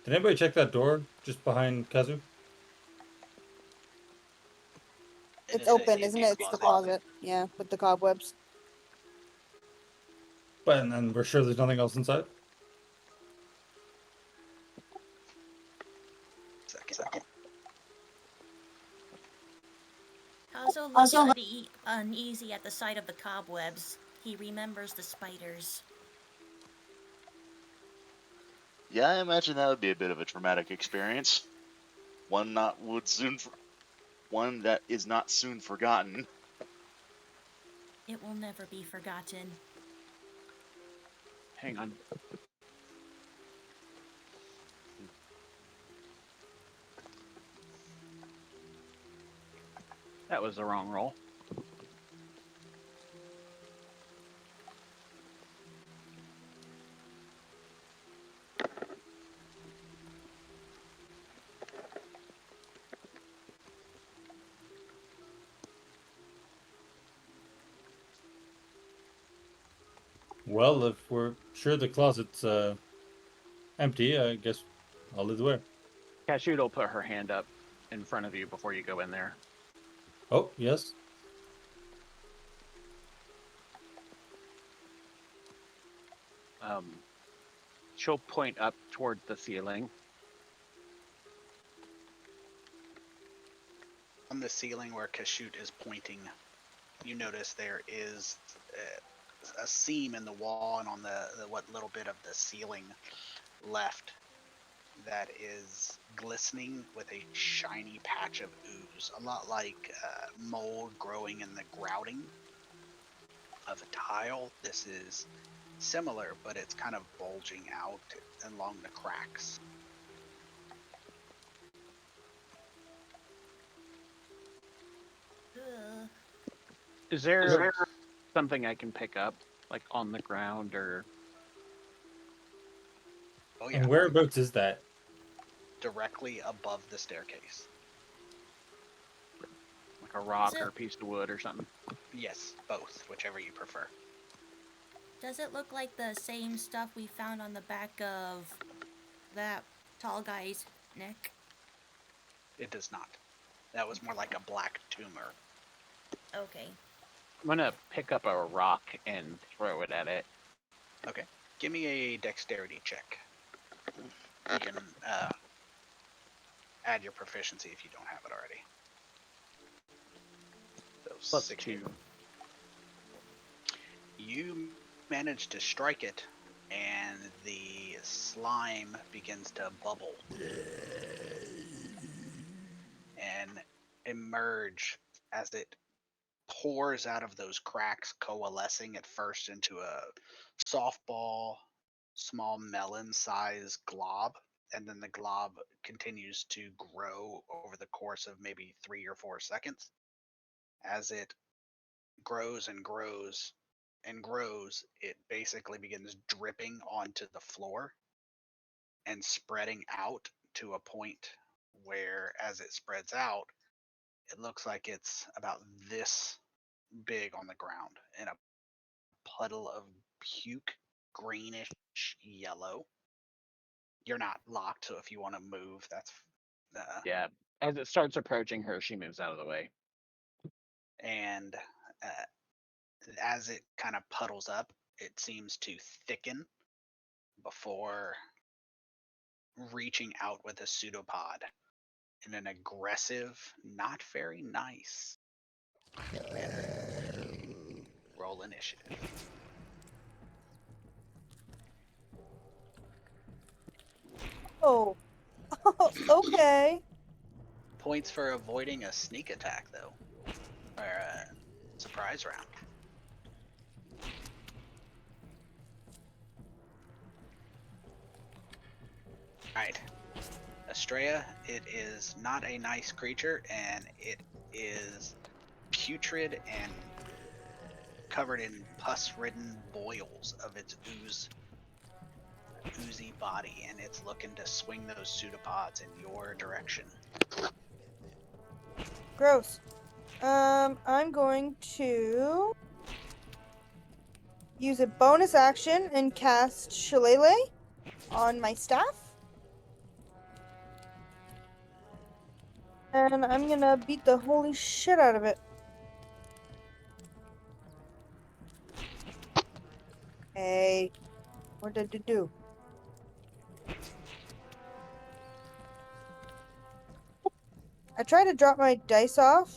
Did anybody check that door just behind Kazu? It's open, isn't it? It's the closet. Yeah, with the cobwebs. But and then we're sure there's nothing else inside. Second. Kazo looks uneasy at the sight of the cobwebs. He remembers the spiders. Yeah, I imagine that would be a bit of a traumatic experience. One that is not soon forgotten. It will never be forgotten. Hang on. That was the wrong roll. Well, if we're sure the closet's empty, I guess I'll lead the way. Cashew will put her hand up in front of you before you go in there. Oh, yes. She'll point up toward the ceiling. On the ceiling where Kashoot is pointing, you notice there is a seam in the wall and on the what little bit of the ceiling left that is glistening with a shiny patch of ooze, a lot like mold growing in the grouting of a tile. This is similar, but it's kind of bulging out along the cracks. Ugh. Is there something I can pick up, like on the ground or? Oh yeah. And whereabouts is that? Directly above the staircase. Like a rock or a piece of wood or something? Yes, both, whichever you prefer. Does it look like the same stuff we found on the back of that tall guy's neck? It does not. That was more like a black tumor. Okay. I'm gonna pick up a rock and throw it at it. Okay. Give me a dexterity check. You can add your proficiency if you don't have it already. So Plus 16. 2. You manage to strike it, and the slime begins to bubble and emerge as it pours out of those cracks, coalescing at first into a softball, small melon-sized glob, and then the glob continues to grow over the course of maybe 3 or 4 seconds. As it grows and grows and grows, it basically begins dripping onto the floor and spreading out to a point where, as it spreads out, it looks like it's about this big on the ground in a puddle of puke, greenish yellow. You're not locked, so if you want to move, that's Yeah. As it starts approaching her, she moves out of the way. and as it kind of puddles up, it seems to thicken before reaching out with a pseudopod in an aggressive, not very nice manner. Roll initiative. Oh. Okay. Points for avoiding a sneak attack, though, or a surprise round. Alright. Estrella, it is not a nice creature, and it is putrid and covered in pus-ridden boils of its oozy body, and it's looking to swing those pseudopods in your direction. Gross. I'm going to use a bonus action and cast Shillelagh on my staff. And I'm gonna beat the holy shit out of it. Hey, what did it do? I tried to drop my dice off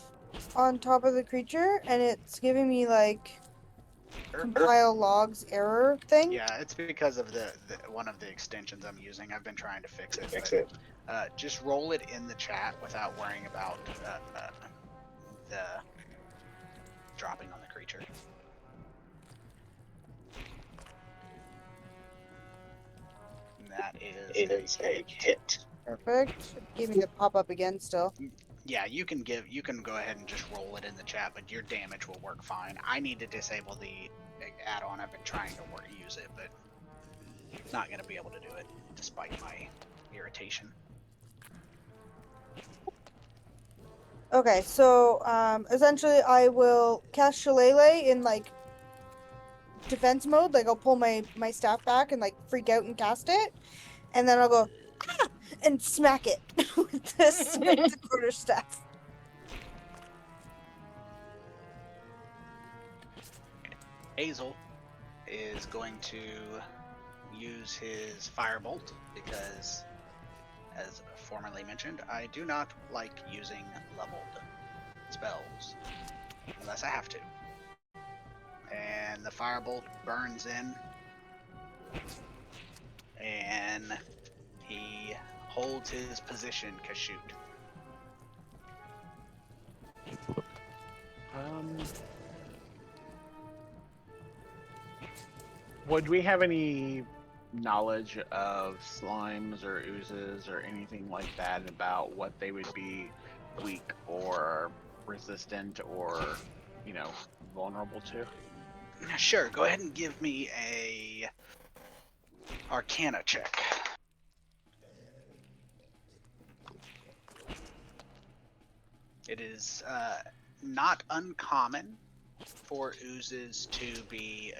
on top of the creature, and it's giving me like compile logs error thing. Yeah, it's because of the one of the extensions I'm using. I've been trying to fix it. Just roll it in the chat without worrying about the dropping on the creature. And that is a hit. Perfect. Give me the pop up again still. Yeah, you can go ahead and just roll it in the chat, but your damage will work fine. I need to disable the add-on. I've been trying to use it, but not going to be able to do it despite my irritation. Okay, so essentially I will cast Shillelagh in like defense mode. Like I'll pull my staff back and like freak out and cast it, and then I'll go ah! And smack it with this quarterstaff. Hazel is going to use his firebolt because, as formerly mentioned, I do not like using leveled spells unless I have to. And the firebolt burns in, and he holds his position, Kashoot. Would we have any knowledge of slimes or oozes or anything like that about what they would be weak or resistant or, vulnerable to? Sure, go ahead and give me a Arcana check. It is not uncommon for oozes to be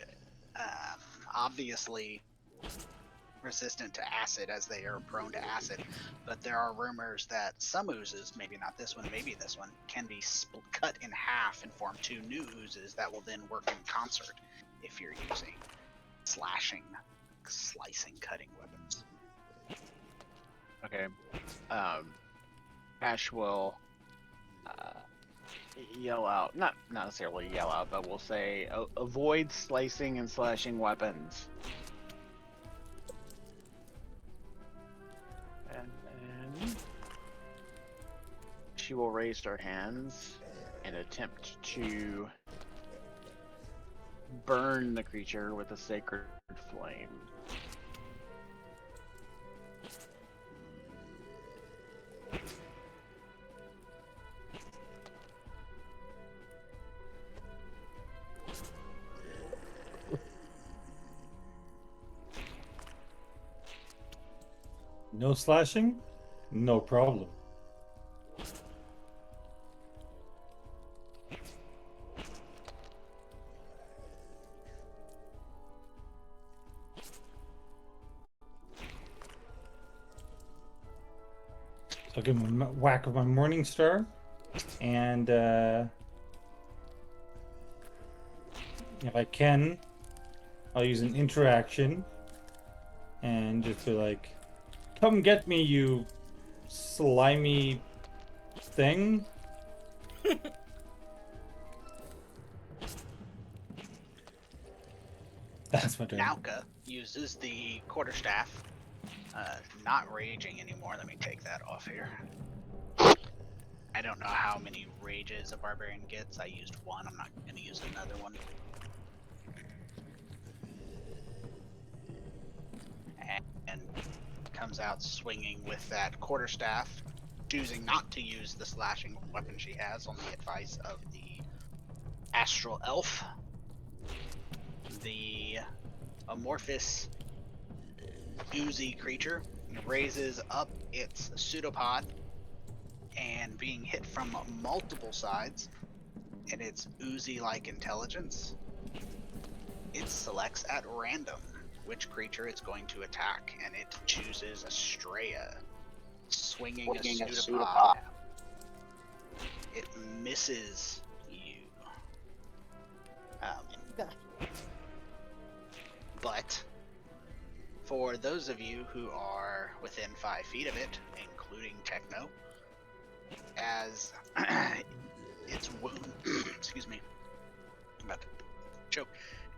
obviously resistant to acid, as they are prone to acid, but there are rumors that some oozes, maybe not this one, maybe this one, can be cut in half and form 2 new oozes that will then work in concert if you're using slicing, cutting weapons. Okay. Ash will yell out, not necessarily yell out, but we'll say avoid slicing and slashing weapons. And then she will raise her hands and attempt to burn the creature with a sacred flame. No slashing? No problem. So I'll give him a whack of my Morning Star, and if I can, I'll use an interaction and just be like, "Come get me, you slimy thing." That's my turn. Nauka uses the quarterstaff. Not raging anymore. Let me take that off here. I don't know how many rages a barbarian gets. I used one. I'm not going to use another one. And comes out swinging with that quarterstaff, choosing not to use the slashing weapon she has on the advice of the astral elf. The amorphous oozy creature raises up its pseudopod, and being hit from multiple sides in its oozy-like intelligence, it selects at random which creature it's going to attack, and it chooses Estrella, swinging a pseudopod. It misses you. But for those of you who are within 5 feet of it, including Techno, as its wound, excuse me, I'm about to choke.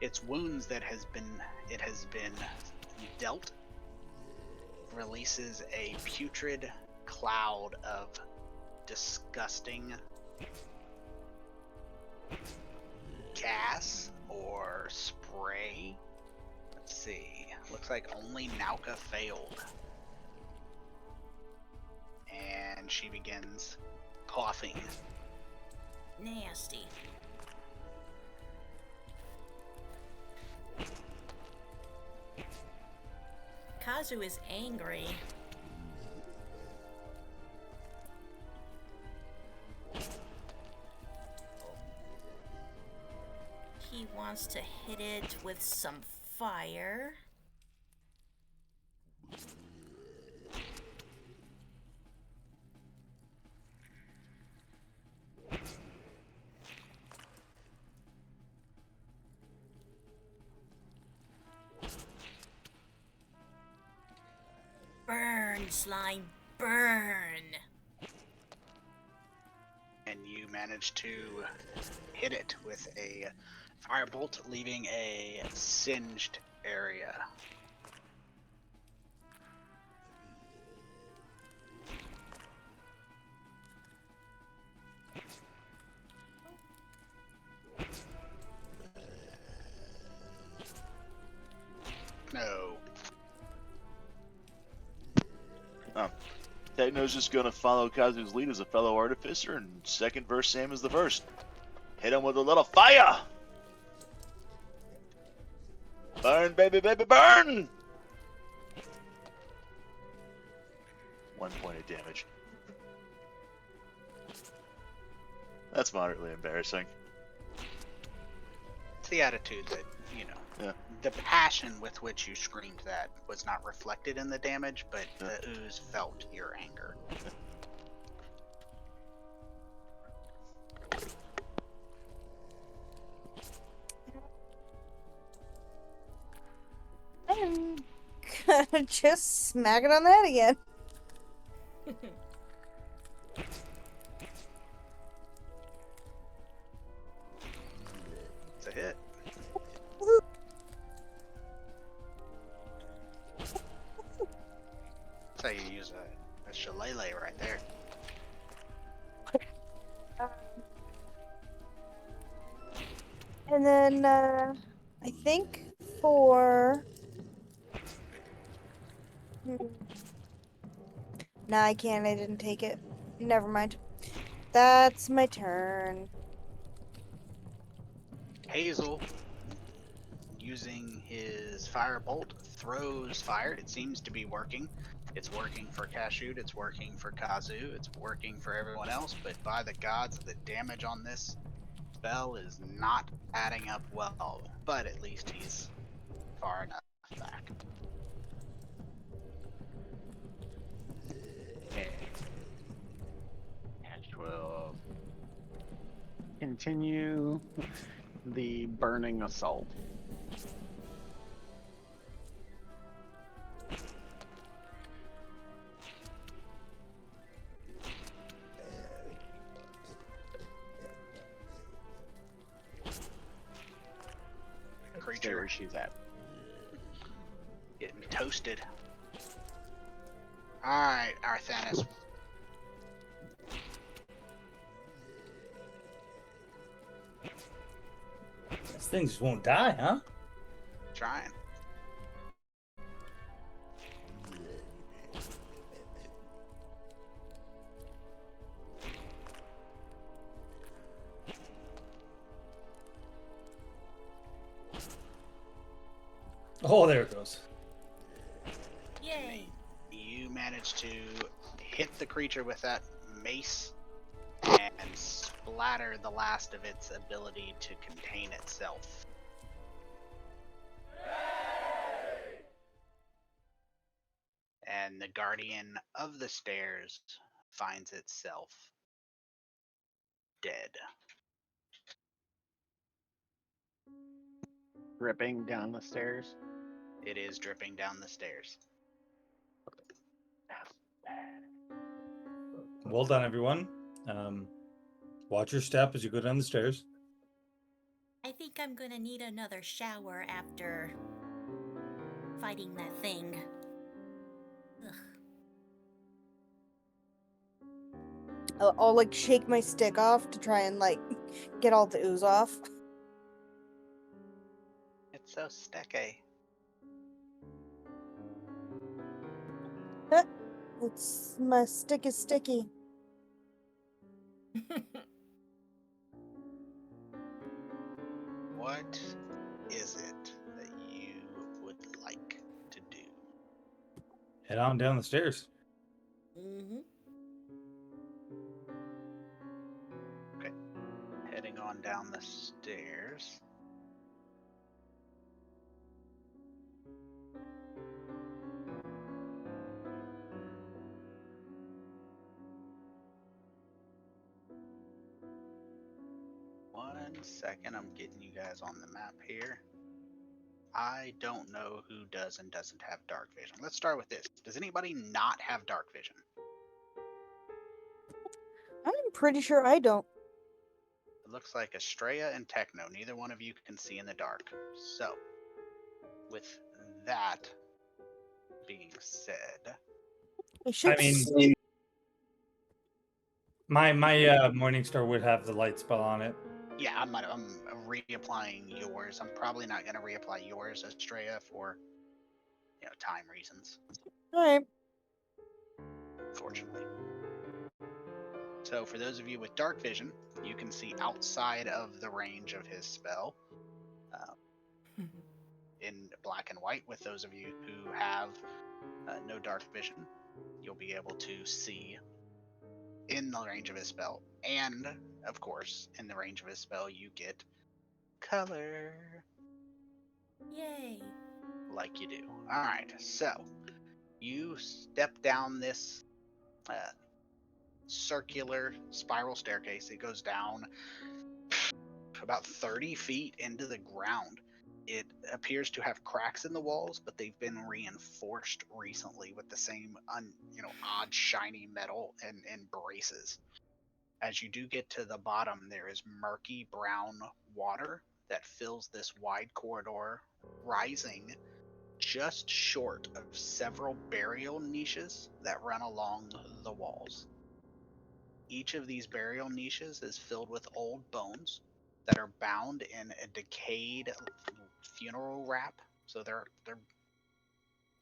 Its wounds that it has been dealt releases a putrid cloud of disgusting gas or spray. Let's see. Looks like only Nauka failed. And she begins coughing. Nasty. Kazu is angry. He wants to hit it with some fire. Burn, slime, burn! And you manage to hit it with a firebolt, leaving a singed area. No. Techno's just gonna follow Kazu's lead as a fellow artificer, and second verse same as the first. Hit him with a little fire! Burn, baby, baby, burn! 1 point of damage. That's moderately embarrassing. It's the attitude that, you know, Yeah. the passion with which you screamed that was not reflected in the damage, but the ooze felt your anger. I'm gonna just smack it on the head again. It's a hit. That's how you use a shillelagh right there. And then I think for nah, I can't. I didn't take it. Never mind. That's my turn. Hazel, using his firebolt, throws fire. It seems to be working. It's working for Kashyyyk, it's working for Kazu, it's working for everyone else, but by the gods, the damage on this spell is not adding up well. But at least he's far enough back. Okay. Ash will continue the burning assault. Stay Creature where she's at. getting toasted. Alright, Arthanis. This thing just won't die, huh? Trying. Oh, there it goes. Yay! You managed to hit the creature with that mace and splatter the last of its ability to contain itself. And the guardian of the stairs finds itself dead. Dripping down the stairs. It is dripping down the stairs. Well done, everyone. Watch your step as you go down the stairs. I think I'm gonna need another shower after fighting that thing. Ugh. I'll like shake my stick off to try and like get all the ooze off. It's so sticky. It's my stick is sticky. What is it that you would like to do? Head on down the stairs. Mm-hmm. Heading on down the stairs. One second, I'm getting you guys on the map here. I don't know who does and doesn't have dark vision. Let's start with this. Does anybody not have dark vision? I'm pretty sure I don't. It looks like Estrella and Techno. Neither one of you can see in the dark. So, with that being said, I should. I mean, my Morningstar would have the light spell on it. yeah, I'm reapplying yours. I'm probably not going to reapply yours, Estrella, for time reasons. All right. Fortunately. So for those of you with dark vision, you can see outside of the range of his spell in black and white. With those of you who have no dark vision, you'll be able to see in the range of his spell. And, of course, in the range of his spell, you get color. Yay! Like you do. Alright, so you step down this circular spiral staircase. It goes down about 30 feet into the ground. It appears to have cracks in the walls, but they've been reinforced recently with the same odd shiny metal and braces. As you do get to the bottom, there is murky brown water that fills this wide corridor, rising just short of several burial niches that run along the walls. Each of these burial niches is filled with old bones, that are bound in a decayed funeral wrap. So they're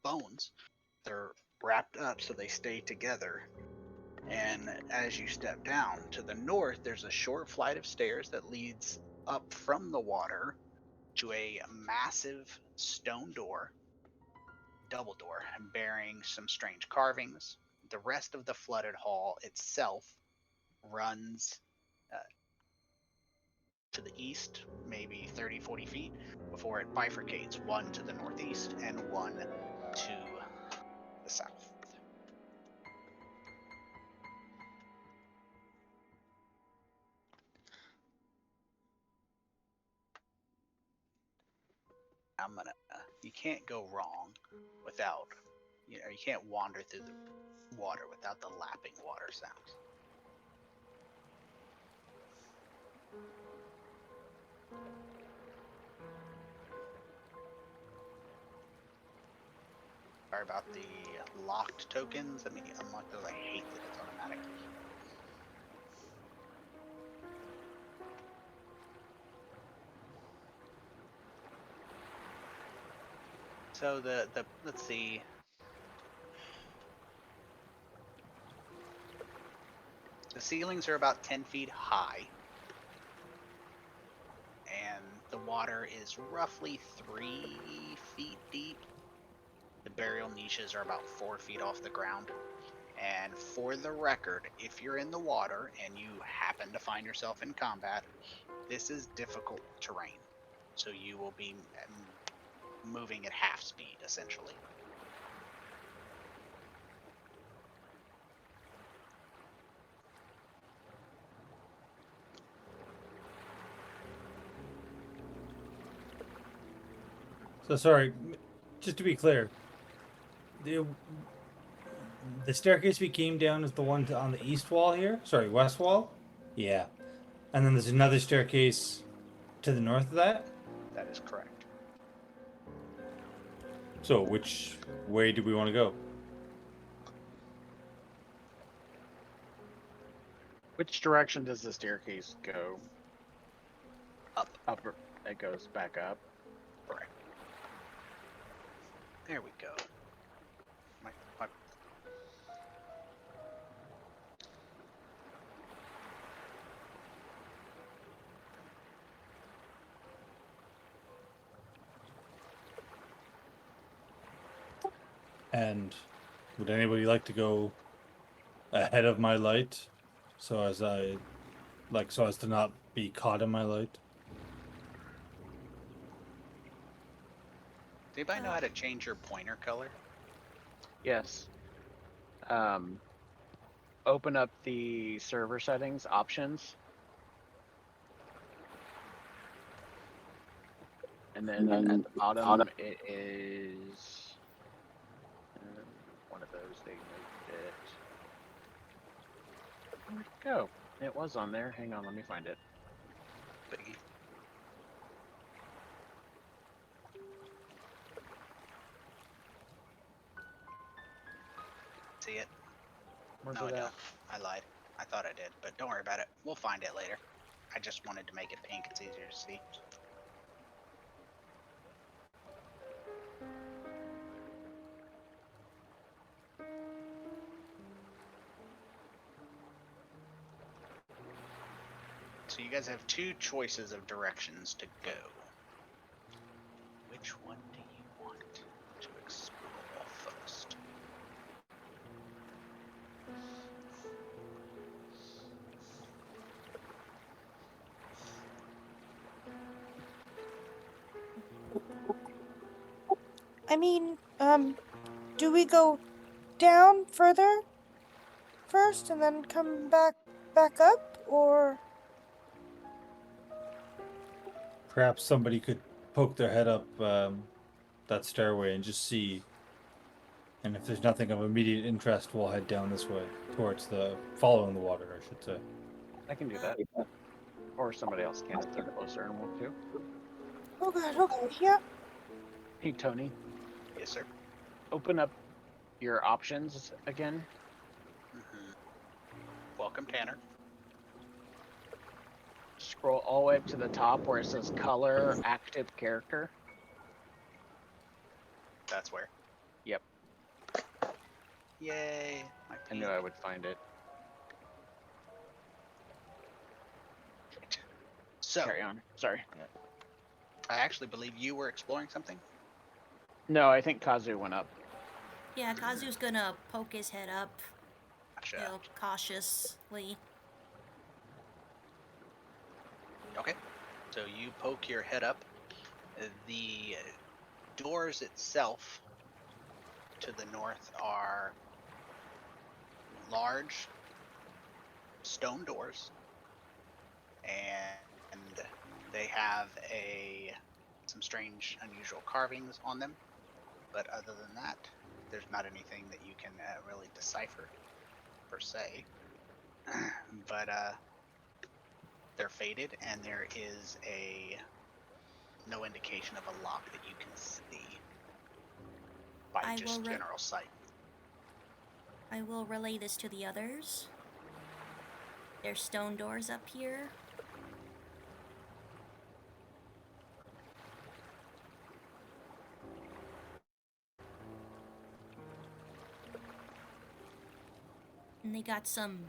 bones. They're wrapped up so they stay together. And as you step down to the north, there's a short flight of stairs that leads up from the water to a massive stone door, double door, bearing some strange carvings. The rest of the flooded hall itself runs to the east, maybe 30, 40 feet, before it bifurcates, one to the northeast and one to the south. You can't go wrong without, you can't wander through the water without the lapping water sounds. Sorry about the locked tokens. Let me unlock those. I hate that it's automatic. So let's see. The ceilings are about 10 feet high, and the water is roughly 3 feet deep. The burial niches are about 4 feet off the ground. And for the record, if you're in the water and you happen to find yourself in combat, this is difficult terrain. So you will be moving at half speed, essentially. So sorry, just to be clear, the staircase we came down is the one on the east wall here. Sorry, west wall. Yeah, and then there's another staircase to the north of that. That is correct. So which way do we want to go? Which direction does the staircase go? Up. Upper. It goes back up. Correct. There we go. My And would anybody like to go ahead of my light, so as to not be caught in my light? Does anybody know how to change your pointer color? Yes. Open up the server settings options. And then at the bottom it is one of those. They moved it. Where'd it go? It was on there. Hang on, let me find it. Biggie. See it? Where's No, I it don't. at? I lied. I thought I did, but don't worry about it. We'll find it later. I just wanted to make it pink. It's easier to see. So you guys have two choices of directions to go. Which one do you want to explore first? I mean, do we go down further first and then come back up, or? Perhaps somebody could poke their head up that stairway and just see. And if there's nothing of immediate interest, we'll head down this way towards following the water, I should say. I can do that. Or somebody else can if they're closer and want to. Oh god, okay, yeah. Hey, Tony, Yes, sir. open up your options again. Welcome, Tanner. scroll all the way up to the top where it says color active character. That's where. Yep. Yay! My I knew I would find it. So, Carry on. Sorry. I actually believe you were exploring something. No, I think Kazu went up. Yeah, Kazu's gonna poke his head up, Gotcha. you know, cautiously. Okay. So you poke your head up. The doors itself to the north are large stone doors, and they have some strange, unusual carvings on them. But other than that, there's not anything that you can really decipher per se. But they're faded, and there is no indication of a lock that you can see by I just will general sight. I will relay this to the others. There's stone doors up here. And they got some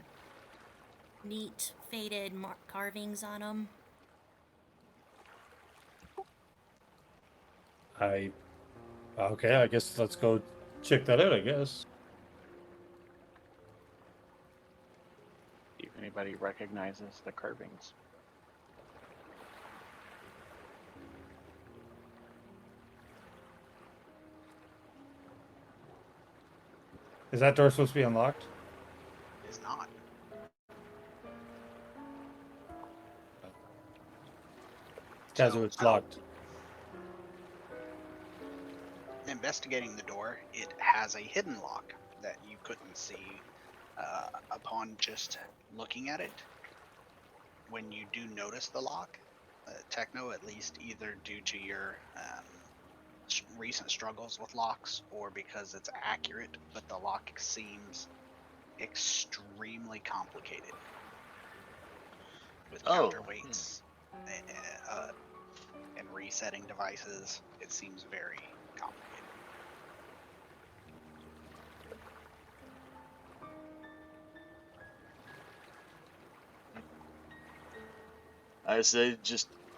neat faded carvings on them. Okay, I guess let's go check that out, I guess. See if anybody recognizes the carvings. Is that door supposed to be unlocked? It is not. Kazu, So, it's locked. Investigating the door, it has a hidden lock that you couldn't see upon just looking at it. When you do notice the lock, Techno, at least either due to your recent struggles with locks or because it's accurate, but the lock seems extremely complicated with counterweights and resetting devices. It seems very complicated.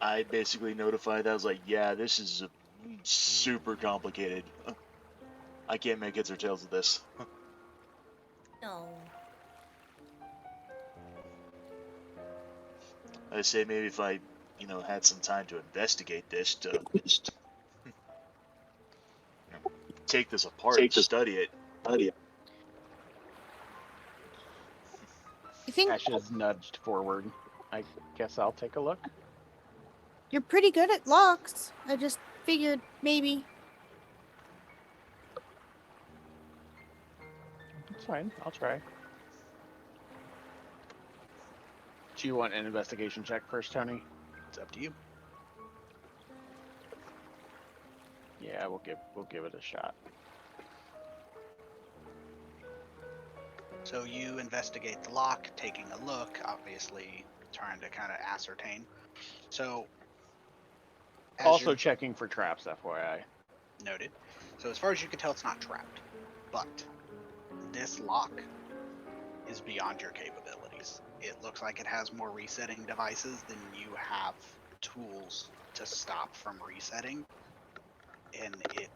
I basically notified that. I was like, yeah, this is super complicated. I can't make heads or tails of this. No. I say maybe if I, had some time to investigate this, to take this apart and study it. I think Ash is nudged forward. I guess I'll take a look. you're pretty good at locks. I just figured maybe. It's fine. I'll try. Do you want an investigation check first, Tony? It's up to you. Yeah, we'll give it a shot. So you investigate the lock, taking a look, obviously trying to kind of ascertain. So, as Also you're checking for traps, FYI. noted. So as far as you can tell, it's not trapped, but this lock is beyond your capabilities. It looks like it has more resetting devices than you have tools to stop from resetting, and it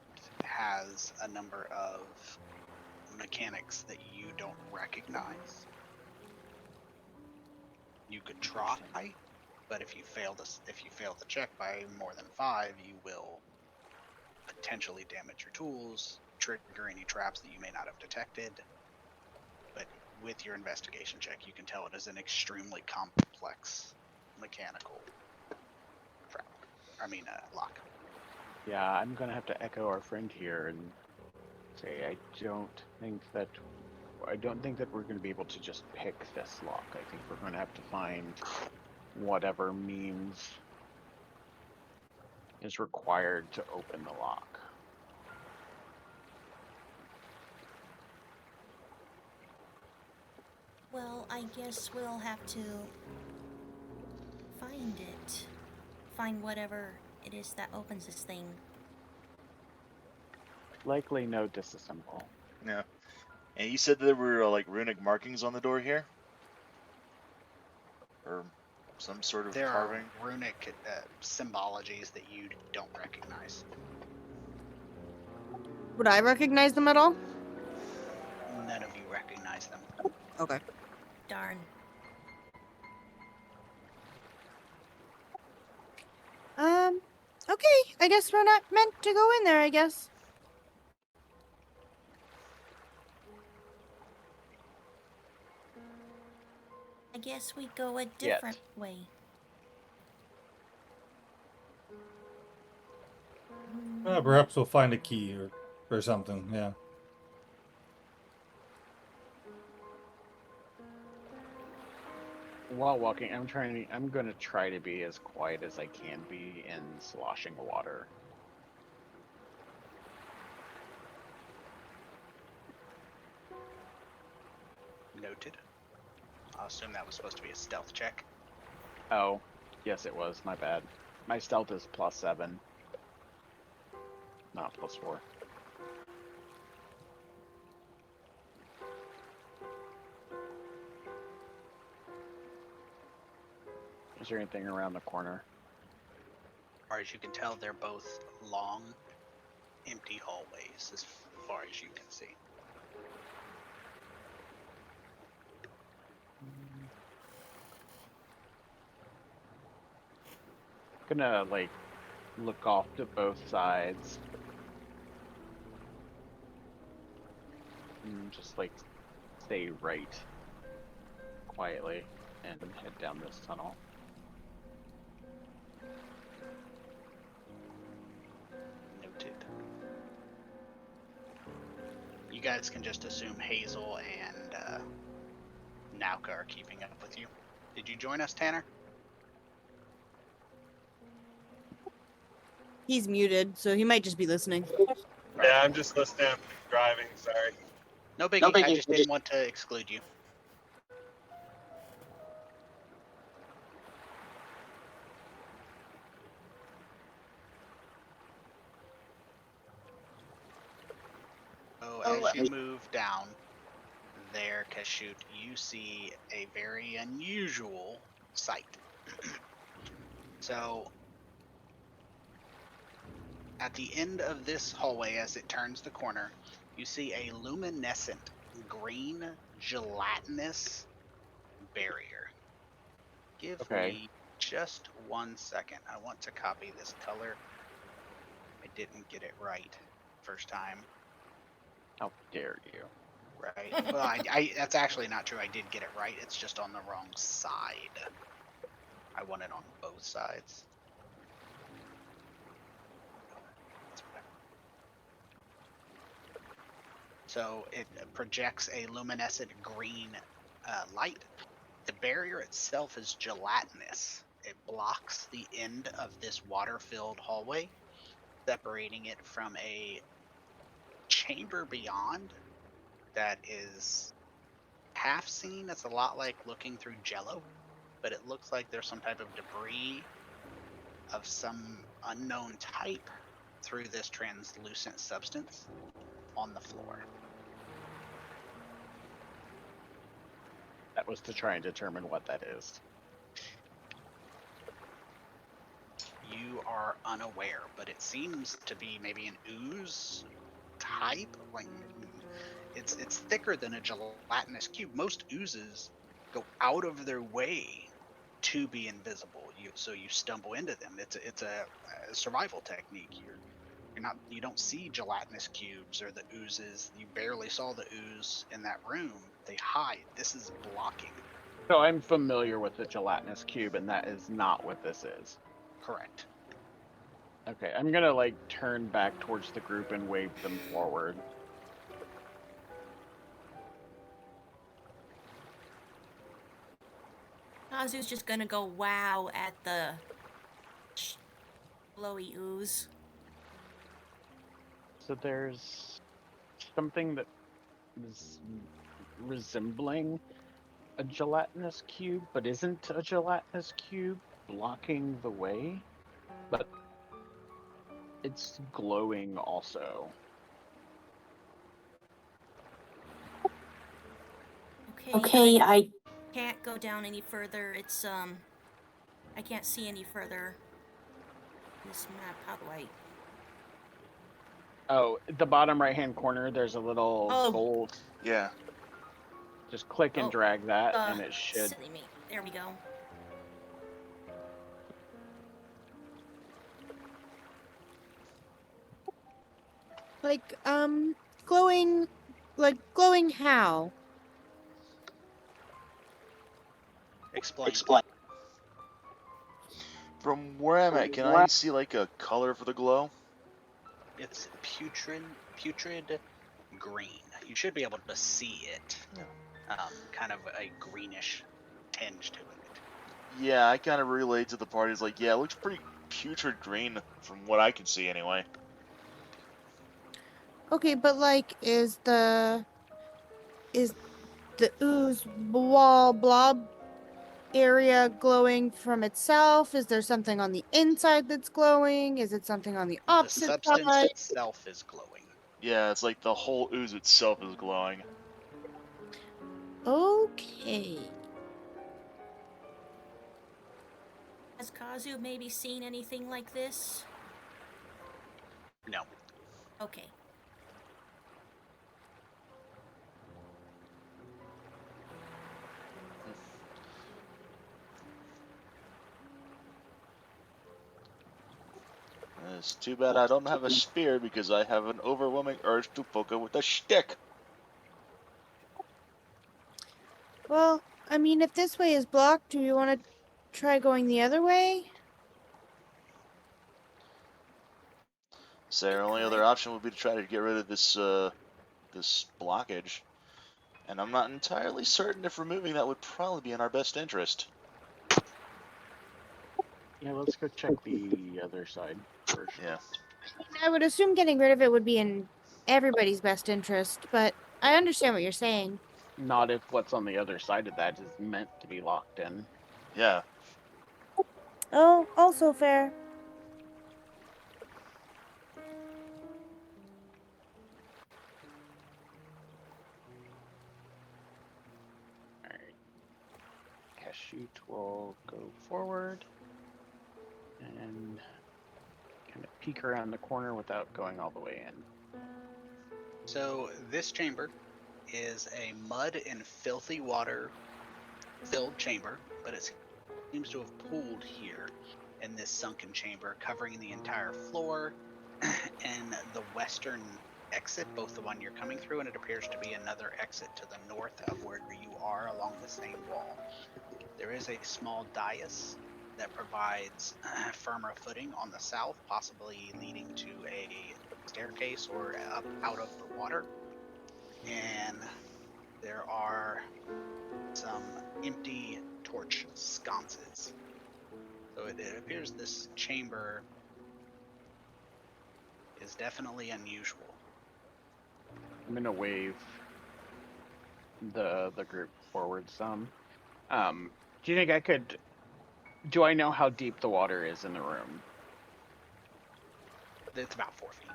has a number of mechanics that you don't recognize. You could try, but if you fail the check by more than 5, you will potentially damage your tools, trigger any traps that you may not have detected. But with your investigation check, you can tell it is an extremely complex mechanical trap. Lock. Yeah, I'm gonna have to echo our friend here and say I don't think that we're gonna be able to just pick this lock. I think we're gonna have to find whatever means is required to open the lock. Well, I guess we'll have to find find whatever it is that opens this thing. Likely no disassemble. Yeah. And you said there were like runic markings on the door here, or some sort of There carving. are runic symbologies that you don't recognize. Would I recognize them at all? None of you recognize them. Okay. Darn. Okay. I guess we're not meant to go in there, I guess. I guess we go a different way. Perhaps we'll find a key or something. Yeah. While walking, I'm gonna try to be as quiet as I can be in sloshing water. Noted. I'll assume that was supposed to be a stealth check. Oh, yes it was, my bad. My stealth is +7. Not +4. Is there anything around the corner? As far as you can tell, they're both long, empty hallways as far as you can see. Gonna like look off to both sides and just like stay right quietly and head down this tunnel. Noted. You guys can just assume Hazel and Nauka are keeping up with you. Did you join us, Tanner? He's muted, so he might just be listening. Yeah, I'm just listening. I'm driving. Sorry. No biggie. I just didn't want to exclude you. So as you move down there, Kashoot, you see a very unusual sight. So at the end of this hallway, as it turns the corner, you see a luminescent green gelatinous barrier. Give me just 1 second. I want to copy this color. I didn't get it right first time. How dare you? Right. Well, I that's actually not true. I did get it right. It's just on the wrong side. I want it on both sides. So it projects a luminescent green light. The barrier itself is gelatinous. It blocks the end of this water-filled hallway, separating it from a chamber beyond that is half seen. It's a lot like looking through jello, but it looks like there's some type of debris of some unknown type through this translucent substance on the floor. That was to try and determine what that is. You are unaware, but it seems to be maybe an ooze type. Like it's thicker than a gelatinous cube. Most oozes go out of their way to be invisible. So you stumble into them. It's a survival technique. You don't see gelatinous cubes or the oozes. You barely saw the ooze in that room. They hide. This is blocking. So I'm familiar with the gelatinous cube, and that is not what this is. Correct. Okay, I'm gonna like turn back towards the group and wave them forward. Kazu's just gonna go wow at the blowy ooze. So there's something that is resembling a gelatinous cube, but isn't a gelatinous cube blocking the way. but it's glowing also. Okay, I can't go down any further. It's I can't see any further. This map, how do I? Oh, the bottom right-hand corner, there's a little Oh. gold. Yeah. Just click and Oh, drag that, and it should. Silly me. There we go. Like, glowing, like, glowing how? Explain. From where I'm at, can I see like a color for the glow? It's putrid green. You should be able to see it. Kind of a greenish tinge to it. Yeah, I kind of relate to the party. It's like, yeah, it looks pretty putrid green from what I can see anyway. Okay, but like, is the ooze wall blob area glowing from itself? Is there something on the inside that's glowing? Is it something on the The opposite substance side? itself is glowing. Yeah, it's like the whole ooze itself is glowing. Okay. Has Kazu maybe seen anything like this? No. Okay. It's too bad I don't have a spear because I have an overwhelming urge to poke it with a stick. Well, I mean, if this way is blocked, do you want to try going the other way? So our only other option would be to try to get rid of this this blockage. And I'm not entirely certain if removing that would probably be in our best interest. Yeah, let's go check the other side first. Yeah. I would assume getting rid of it would be in everybody's best interest, but I understand what you're saying. Not if what's on the other side of that is meant to be locked in. Yeah. Oh, also fair. Alright. Cashew will go forward and kind of peek around the corner without going all the way in. So this chamber is a mud and filthy water filled chamber, but it seems to have pooled here in this sunken chamber, covering the entire floor and the western exit, both the one you're coming through, and it appears to be another exit to the north of where you are along the same wall. There is a small dais that provides firmer footing on the south, possibly leading to a staircase or up out of the water. And there are some empty torch sconces. So it appears this chamber is definitely unusual. I'm gonna wave the group forward some. Do you think I could? Do I know how deep the water is in the room? It's about 4 feet.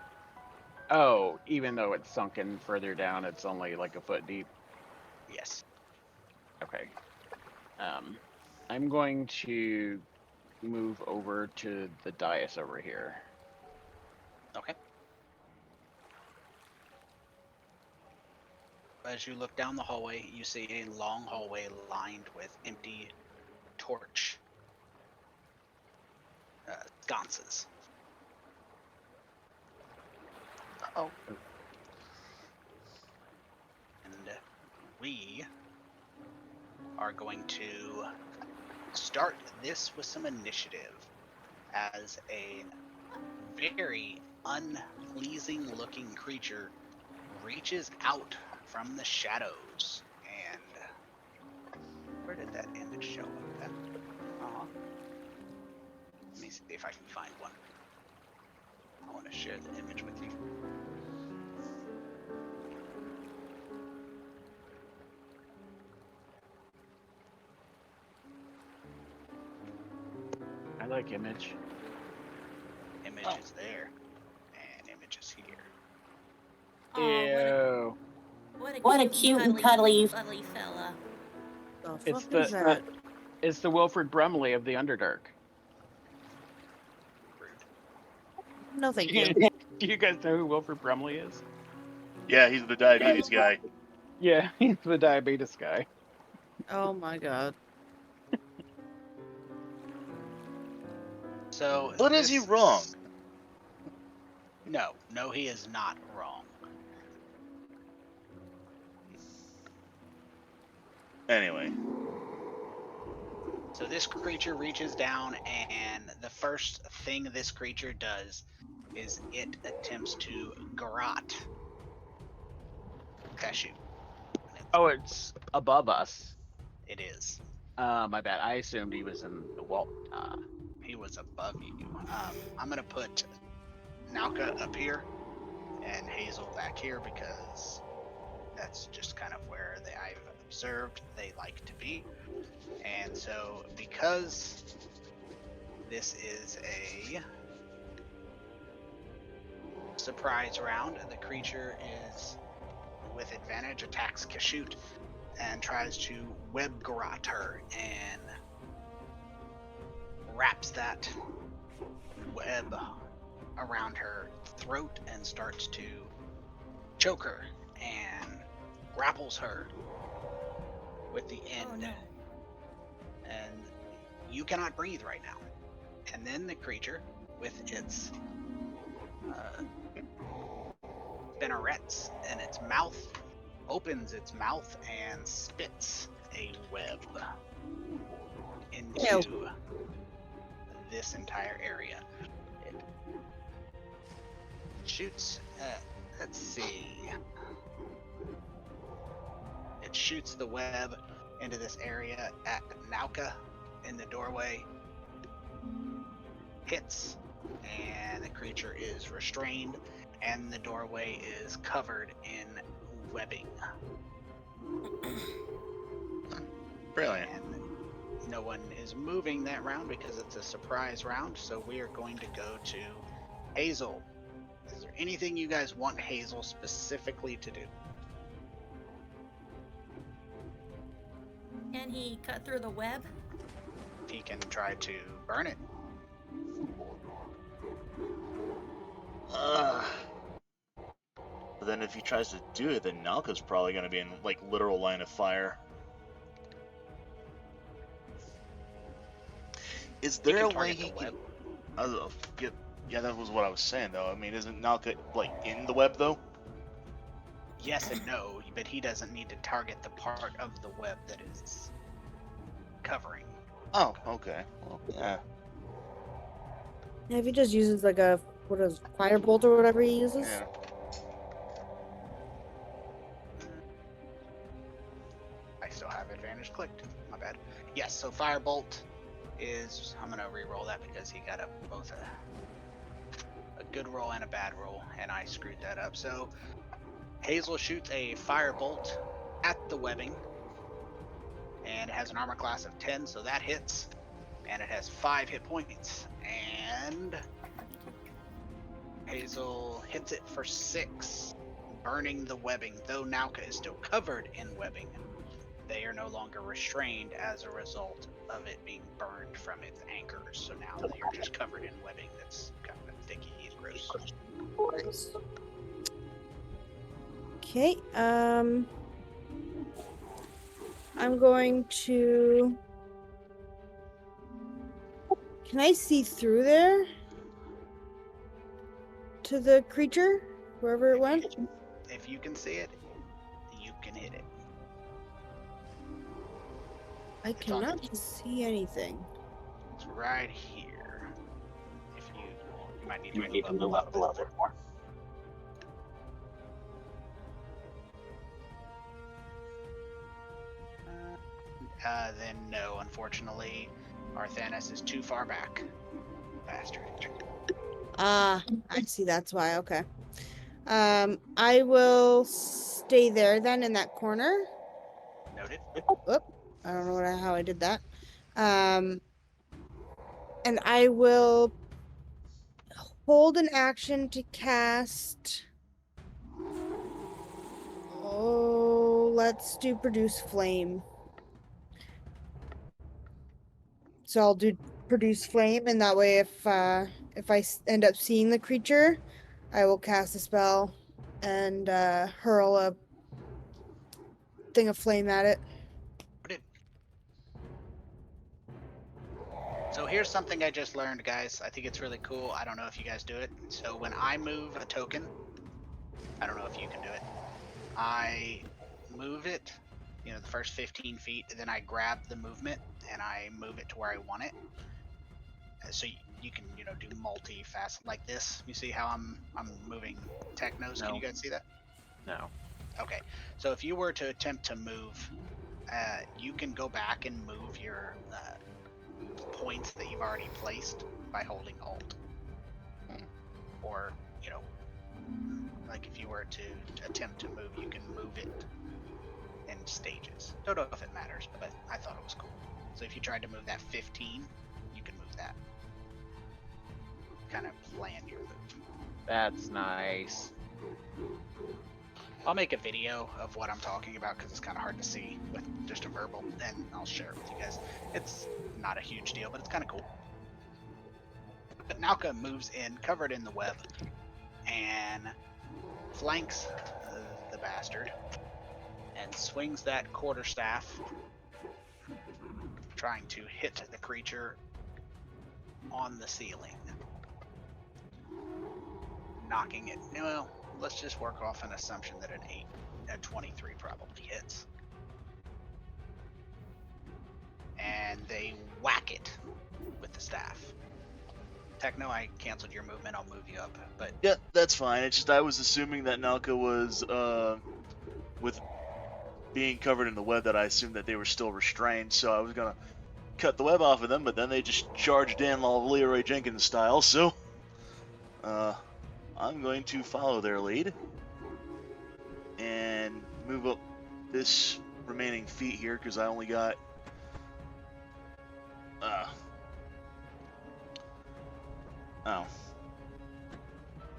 Oh, even though it's sunken further down, it's only like a foot deep. Yes. Okay. I'm going to move over to the dais over here. Okay. As you look down the hallway, you see a long hallway lined with empty torch sconces. Oh. And we are going to start this with some initiative as a very unpleasing looking creature reaches out from the shadows. And where did that image show up at? Let me see if I can find one. I want to share the image with you. I like image. images there, and images here. Oh, Ew. what a cute and cuddly fella. The fuck It's is that? It's the Wilfred Brumley of the Underdark. Rude. No, thank Do you. you guys know who Wilfred Brumley is? Yeah, he's the diabetes guy. Yeah, he's the diabetes guy. Oh my god. So But is he this- wrong? No, he is not wrong. Anyway, So this creature reaches down, and the first thing this creature does is it attempts to garrot Cashew. Oh, it's above us. It is. My bad. I assumed he was in the wall. He was above you. I'm gonna put Nauka up here and Hazel back here because that's just kind of where I've observed they like to be. And so because this is a surprise round, the creature is with advantage attacks Kashoot and tries to web garrot her and wraps that web around her throat and starts to choke her and grapples her with the end. Oh no. And you cannot breathe right now. And then the creature, with its spinnerets in its mouth, opens its mouth and spits a web into this entire area. It shoots, let's see. It shoots the web into this area at Nauka in the doorway. Hits, and the creature is restrained, and the doorway is covered in webbing. brilliant. And no one is moving that round because it's a surprise round, so we are going to go to Hazel. Is there anything you guys want Hazel specifically to do? Can he cut through the web? He can try to burn it. But then if he tries to do it, then Nalka's probably going to be in, like, literal line of fire. Is there a way he can... Yeah, that was what I was saying, though. I mean, isn't Nalka, like, in the web, though? Yes and no, but he doesn't need to target the part of the web that is covering. Oh, okay. Well, yeah. Yeah, if he just uses like a firebolt or whatever he uses. Yeah. I still have advantage clicked. My bad. Yes, so firebolt is, I'm gonna re-roll that because he got both a good roll and a bad roll, and I screwed that up. So Hazel shoots a firebolt at the webbing, and it has an armor class of 10, so that hits, and it has 5 hit points. And Hazel hits it for 6, burning the webbing. Though Nauka is still covered in webbing, they are no longer restrained as a result of it being burned from its anchors. So now they are just covered in webbing that's kind of sticky and gross. Okay, I'm going to... Can I see through there? To the creature? Wherever it went? If you can see it, you can hit it. I cannot see anything. It's right here. If you might need to move up a little bit more. Then no, unfortunately, Arthanis is too far back. Bastard. Ah, I see, that's why, okay. I will stay there then in that corner. Noted. Whoop, I don't know how I did that. And I will... hold an action to cast. Oh, let's do produce flame. So I'll do produce flame, and that way, if I end up seeing the creature, I will cast a spell and hurl a thing of flame at it. So here's something I just learned, guys. I think it's really cool. I don't know if you guys do it. So when I move a token, I don't know if you can do it. I move it, you know, the first 15 feet, and then I grab the movement and I move it to where I want it. So you can, you know, do multi-fast like this. You see how I'm moving technos? No. Can you guys see that? No. Okay. So if you were to attempt to move, you can go back and move your points that you've already placed by holding Alt. Or, you know, like if you were to attempt to move, you can move it in stages. Don't know if it matters, but I thought it was cool. So if you tried to move that 15, you can move that. Kind of plan your move. That's nice. I'll make a video of what I'm talking about because it's kind of hard to see with just a verbal, and I'll share it with you guys. It's not a huge deal, but it's kind of cool. But Nalka moves in, covered in the web, and flanks the bastard, and swings that quarterstaff, trying to hit the creature on the ceiling, knocking it. Well, let's just work off an assumption that a 23 probably hits. And they whack it with the staff. Techno, I canceled your movement. I'll move you up. But Yeah, that's fine. It's just I was assuming that Nalka was, with being covered in the web, that I assumed that they were still restrained, so I was going to cut the web off of them, but then they just charged in all Leroy Jenkins style, so I'm going to follow their lead and move up this remaining feet here because I only got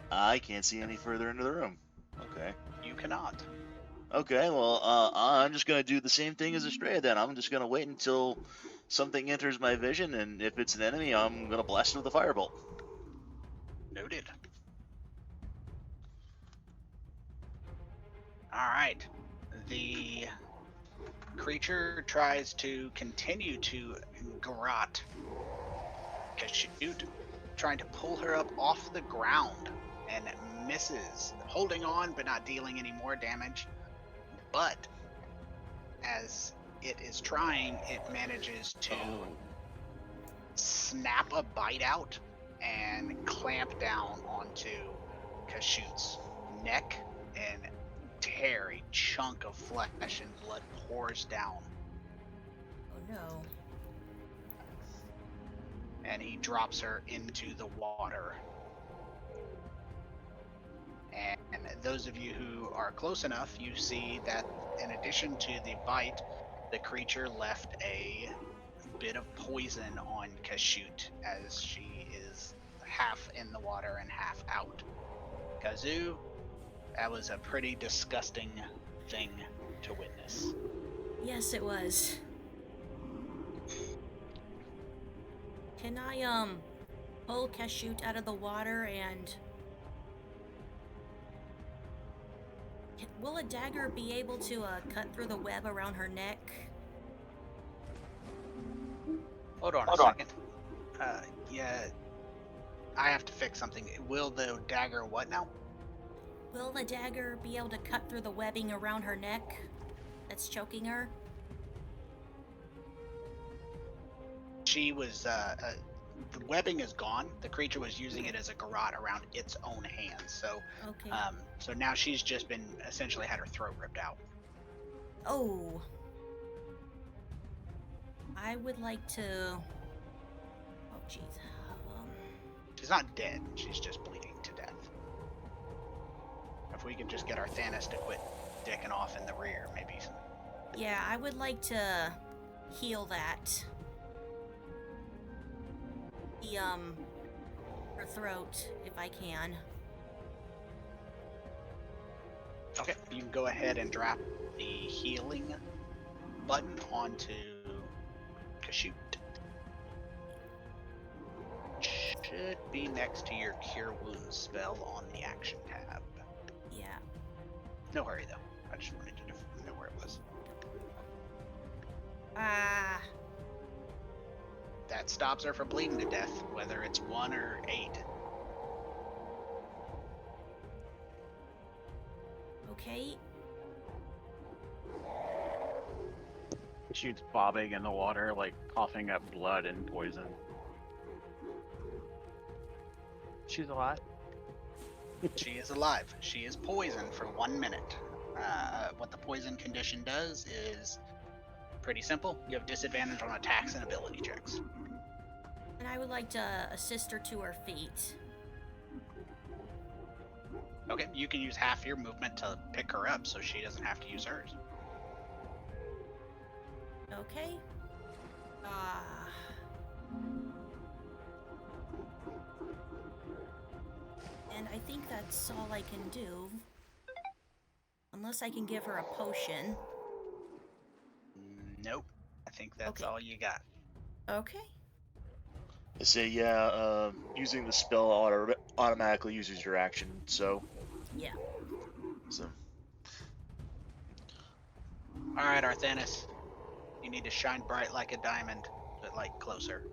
I can't see any further into the room. Okay. you cannot. Okay, well, I'm just going to do the same thing as Estrella then. I'm just going to wait until something enters my vision, and if it's an enemy, I'm going to blast it with a firebolt. Noted. Alright. The creature tries to continue to garrote Kashoot, trying to pull her up off the ground, and misses, holding on but not dealing any more damage. But as it is trying, it manages to snap a bite out and clamp down onto Kashoot's neck and tear a chunk of flesh, and blood pours down. Oh no. And he drops her into the water. And those of you who are close enough, you see that in addition to the bite, the creature left a bit of poison on Kashoot as she is half in the water and half out. Kazoo, that was a pretty disgusting thing to witness. Yes, it was. Can I, pull Kashoot out of the water and... Will a dagger be able to, cut through the web around her neck? Hold on a second. Yeah, I have to fix something. Will the dagger what now? Will the dagger be able to cut through the webbing around her neck that's choking her? She was, the webbing is gone. The creature was using it as a garrote around its own hands. So, Okay. So now she's just been, essentially had her throat ripped out. Oh. I would like to... Oh, jeez. She's not dead. She's just bleeding to death. If we could just get our Thanos to quit dicking off in the rear, maybe. Yeah, I would like to heal that. her throat if I can. Okay, you can go ahead and drop the healing button onto Kashoot. Should be next to your Cure Wounds spell on the action tab. Yeah. No hurry though. I just wanted you to know where it was. Ah. That stops her from bleeding to death, whether it's 1 or 8. Okay. Shoots bobbing in the water, like coughing up blood and poison. She's alive. She is alive. She is poisoned for 1 minute. What the poison condition does is pretty simple. You have disadvantage on attacks and ability checks. And I would like to assist her to her feet. Okay, you can use half your movement to pick her up so she doesn't have to use hers. Okay. And I think that's all I can do. Unless I can give her a potion. Nope. I think that's Okay. all you got. Okay. I say, using the spell automatically uses your action, so. Yeah. So. Alright, Arthanis. You need to shine bright like a diamond, but like closer.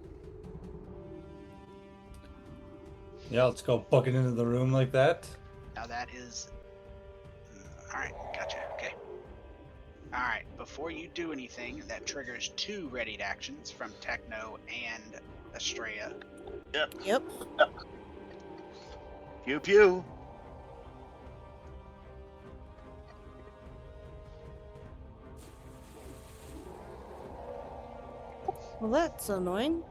Yeah, let's go bucket into the room like that. Now that is... Alright, gotcha, okay. Alright, before you do anything, that triggers 2 readied actions from Techno and Estrella. Yep. Pew pew. Well, that's annoying.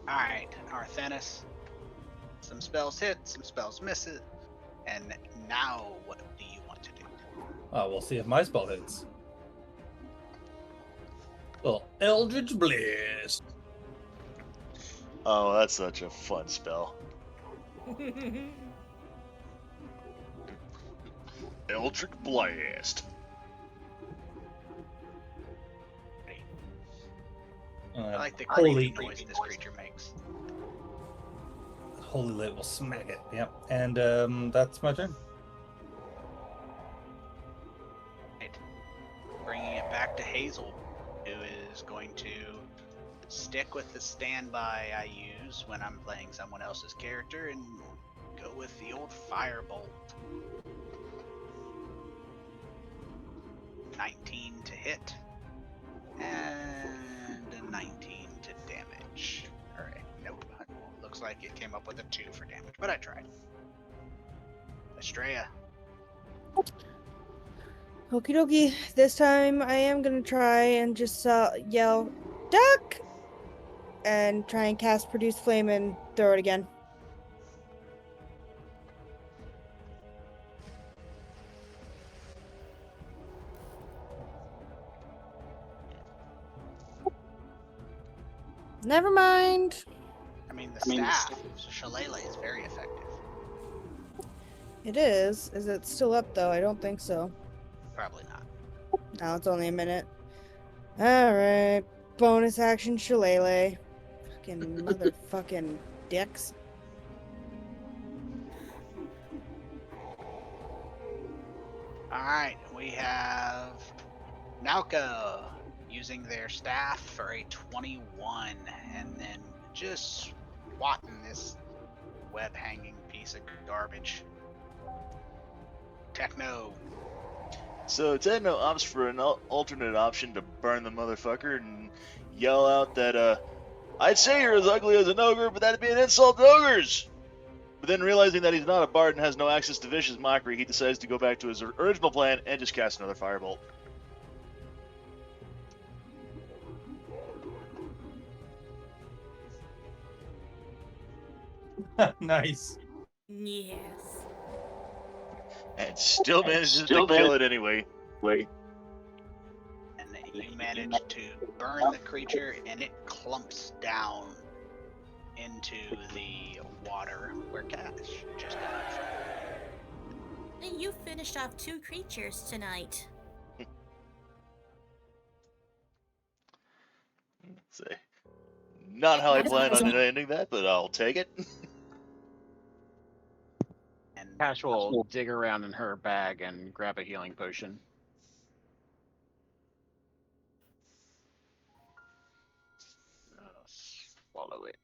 Alright, Arthanis. Some spells hit, some spells miss it. And now, what do you want to do? We'll see if my spell hits. Little Eldritch Blast. Oh, that's such a fun spell. Eldritch Blast. I like the holy creepy noise this creature makes. Holy lit will smack it. Yep. And that's my turn. Right. Bringing it back to Hazel, who is going to stick with the standby I use when I'm playing someone else's character and go with the old Firebolt. 19 to hit. And a 19 to damage. Alright, nope. Looks like it came up with a 2 for damage, but I tried. Estrella. Okie dokie. This time I am gonna try and just yell, duck! And try and cast Produce Flame and throw it again. Never mind. I mean, the staff, Shillelagh, is very effective. It is. Is it still up though? I don't think so. Probably not. No, it's only a minute. Alright. Bonus action Shillelagh. Fucking motherfucking dicks. Alright, we have Nauka using their staff for a 21, and then just swatting this web hanging piece of garbage. Techno. So Techno opts for an alternate option to burn the motherfucker and yell out that, I'd say you're as ugly as an ogre, but that'd be an insult to ogres! But then realizing that he's not a bard and has no access to vicious mockery, he decides to go back to his original plan and just cast another firebolt. Nice. Yes. And still manages to kill it anyway. And You manage to burn the creature, and it clumps down into the water where Cash just got up from. Hey, you finished off 2 creatures tonight. Say, not how I That's planned on awesome. ending that, but I'll take it. And Cash will dig around in her bag and grab a healing potion. Swallow it.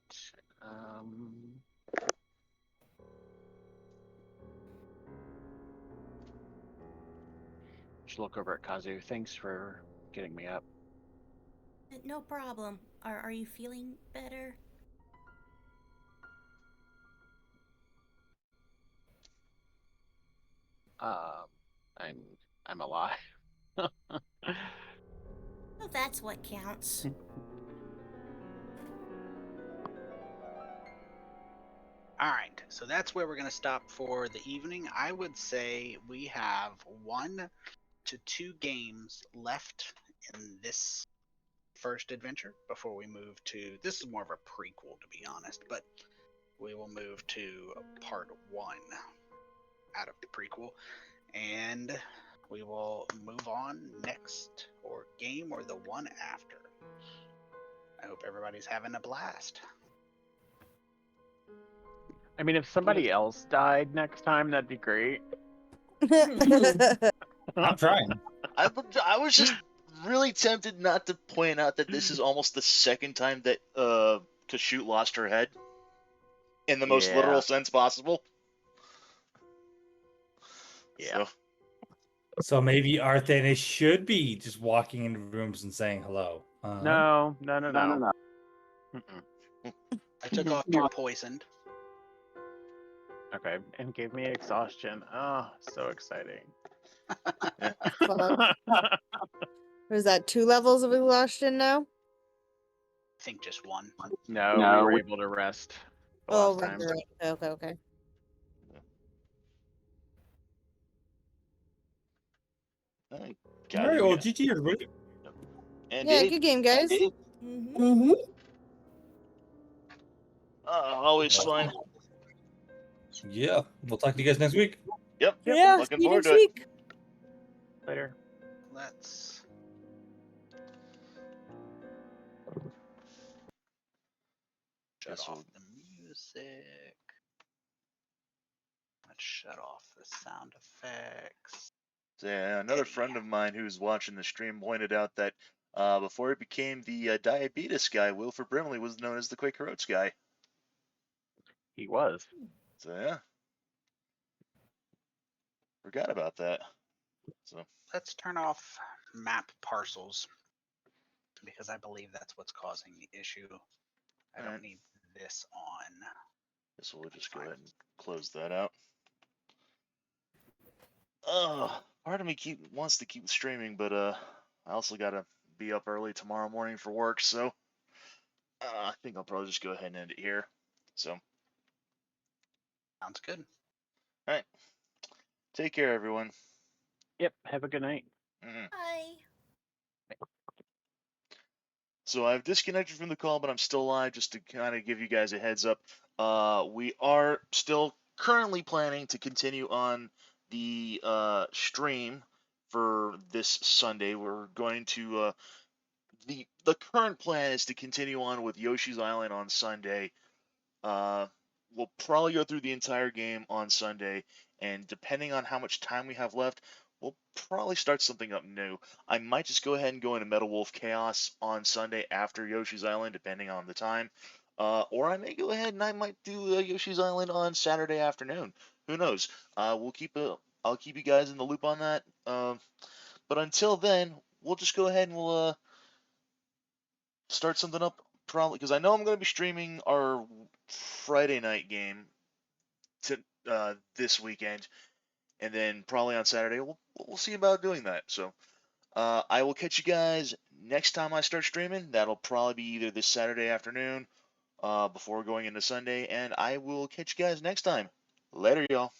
Just look over at Kazu. Thanks for getting me up. No problem. Are you feeling better? I'm alive. Well, that's what counts. Alright, so that's where we're going to stop for the evening. I would say we have 1 to 2 games left in this first adventure before we move to. This is more of a prequel, to be honest, but we will move to part 1 out of the prequel, and we will move on next or game or the one after. I hope everybody's having a blast. I mean, if somebody else died next time, that'd be great. I'm trying. I was just really tempted not to point out that this is almost the second time that Kashoot lost her head in the most literal sense possible. Yeah. So maybe Arthane should be just walking into rooms and saying hello. No. I took off your poisoned. Okay, and gave me exhaustion. Oh, so exciting. Was that 2 levels of exhaustion now? I think just 1. No, we were able to rest the Oh, last time. right. Okay. All right, well, GG, everybody. Yeah, good game, guys. Mm-hmm. Always fun. Yeah, we'll talk to you guys next week. Yep. Yeah, Looking see you forward next to it. week. Later. Let's shut off the music. Let's shut off the sound effects. So, yeah, another friend of mine who's watching the stream pointed out that before he became the diabetes guy, Wilford Brimley was known as the Quaker Oats guy. He was. So yeah, forgot about that. So let's turn off map parcels because I believe that's what's causing the issue. I don't need this on. Guess we'll just go ahead and close that out. Part of me wants to keep streaming, but I also gotta be up early tomorrow morning for work, so I think I'll probably just go ahead and end it here. So sounds good. All right, take care, everyone. Yep. Have a good night. Bye. So I've disconnected from the call, but I'm still live just to kind of give you guys a heads up. We are still currently planning to continue on the stream for this Sunday. We're going to the current plan is to continue on with Yoshi's Island on Sunday. We'll probably go through the entire game on Sunday, and depending on how much time we have left, we'll probably start something up new. I might just go ahead and go into Metal Wolf Chaos on Sunday after Yoshi's Island, depending on the time. Or I may go ahead and I might do Yoshi's Island on Saturday afternoon. Who knows? I'll keep you guys in the loop on that. But until then, we'll just go ahead and we'll start something up. Probably because I know I'm going to be streaming our Friday night game to this weekend, and then probably on Saturday we'll see about doing that. So I will catch you guys next time I start streaming. That'll probably be either this Saturday afternoon before going into Sunday, and I will catch you guys next time. Later, y'all.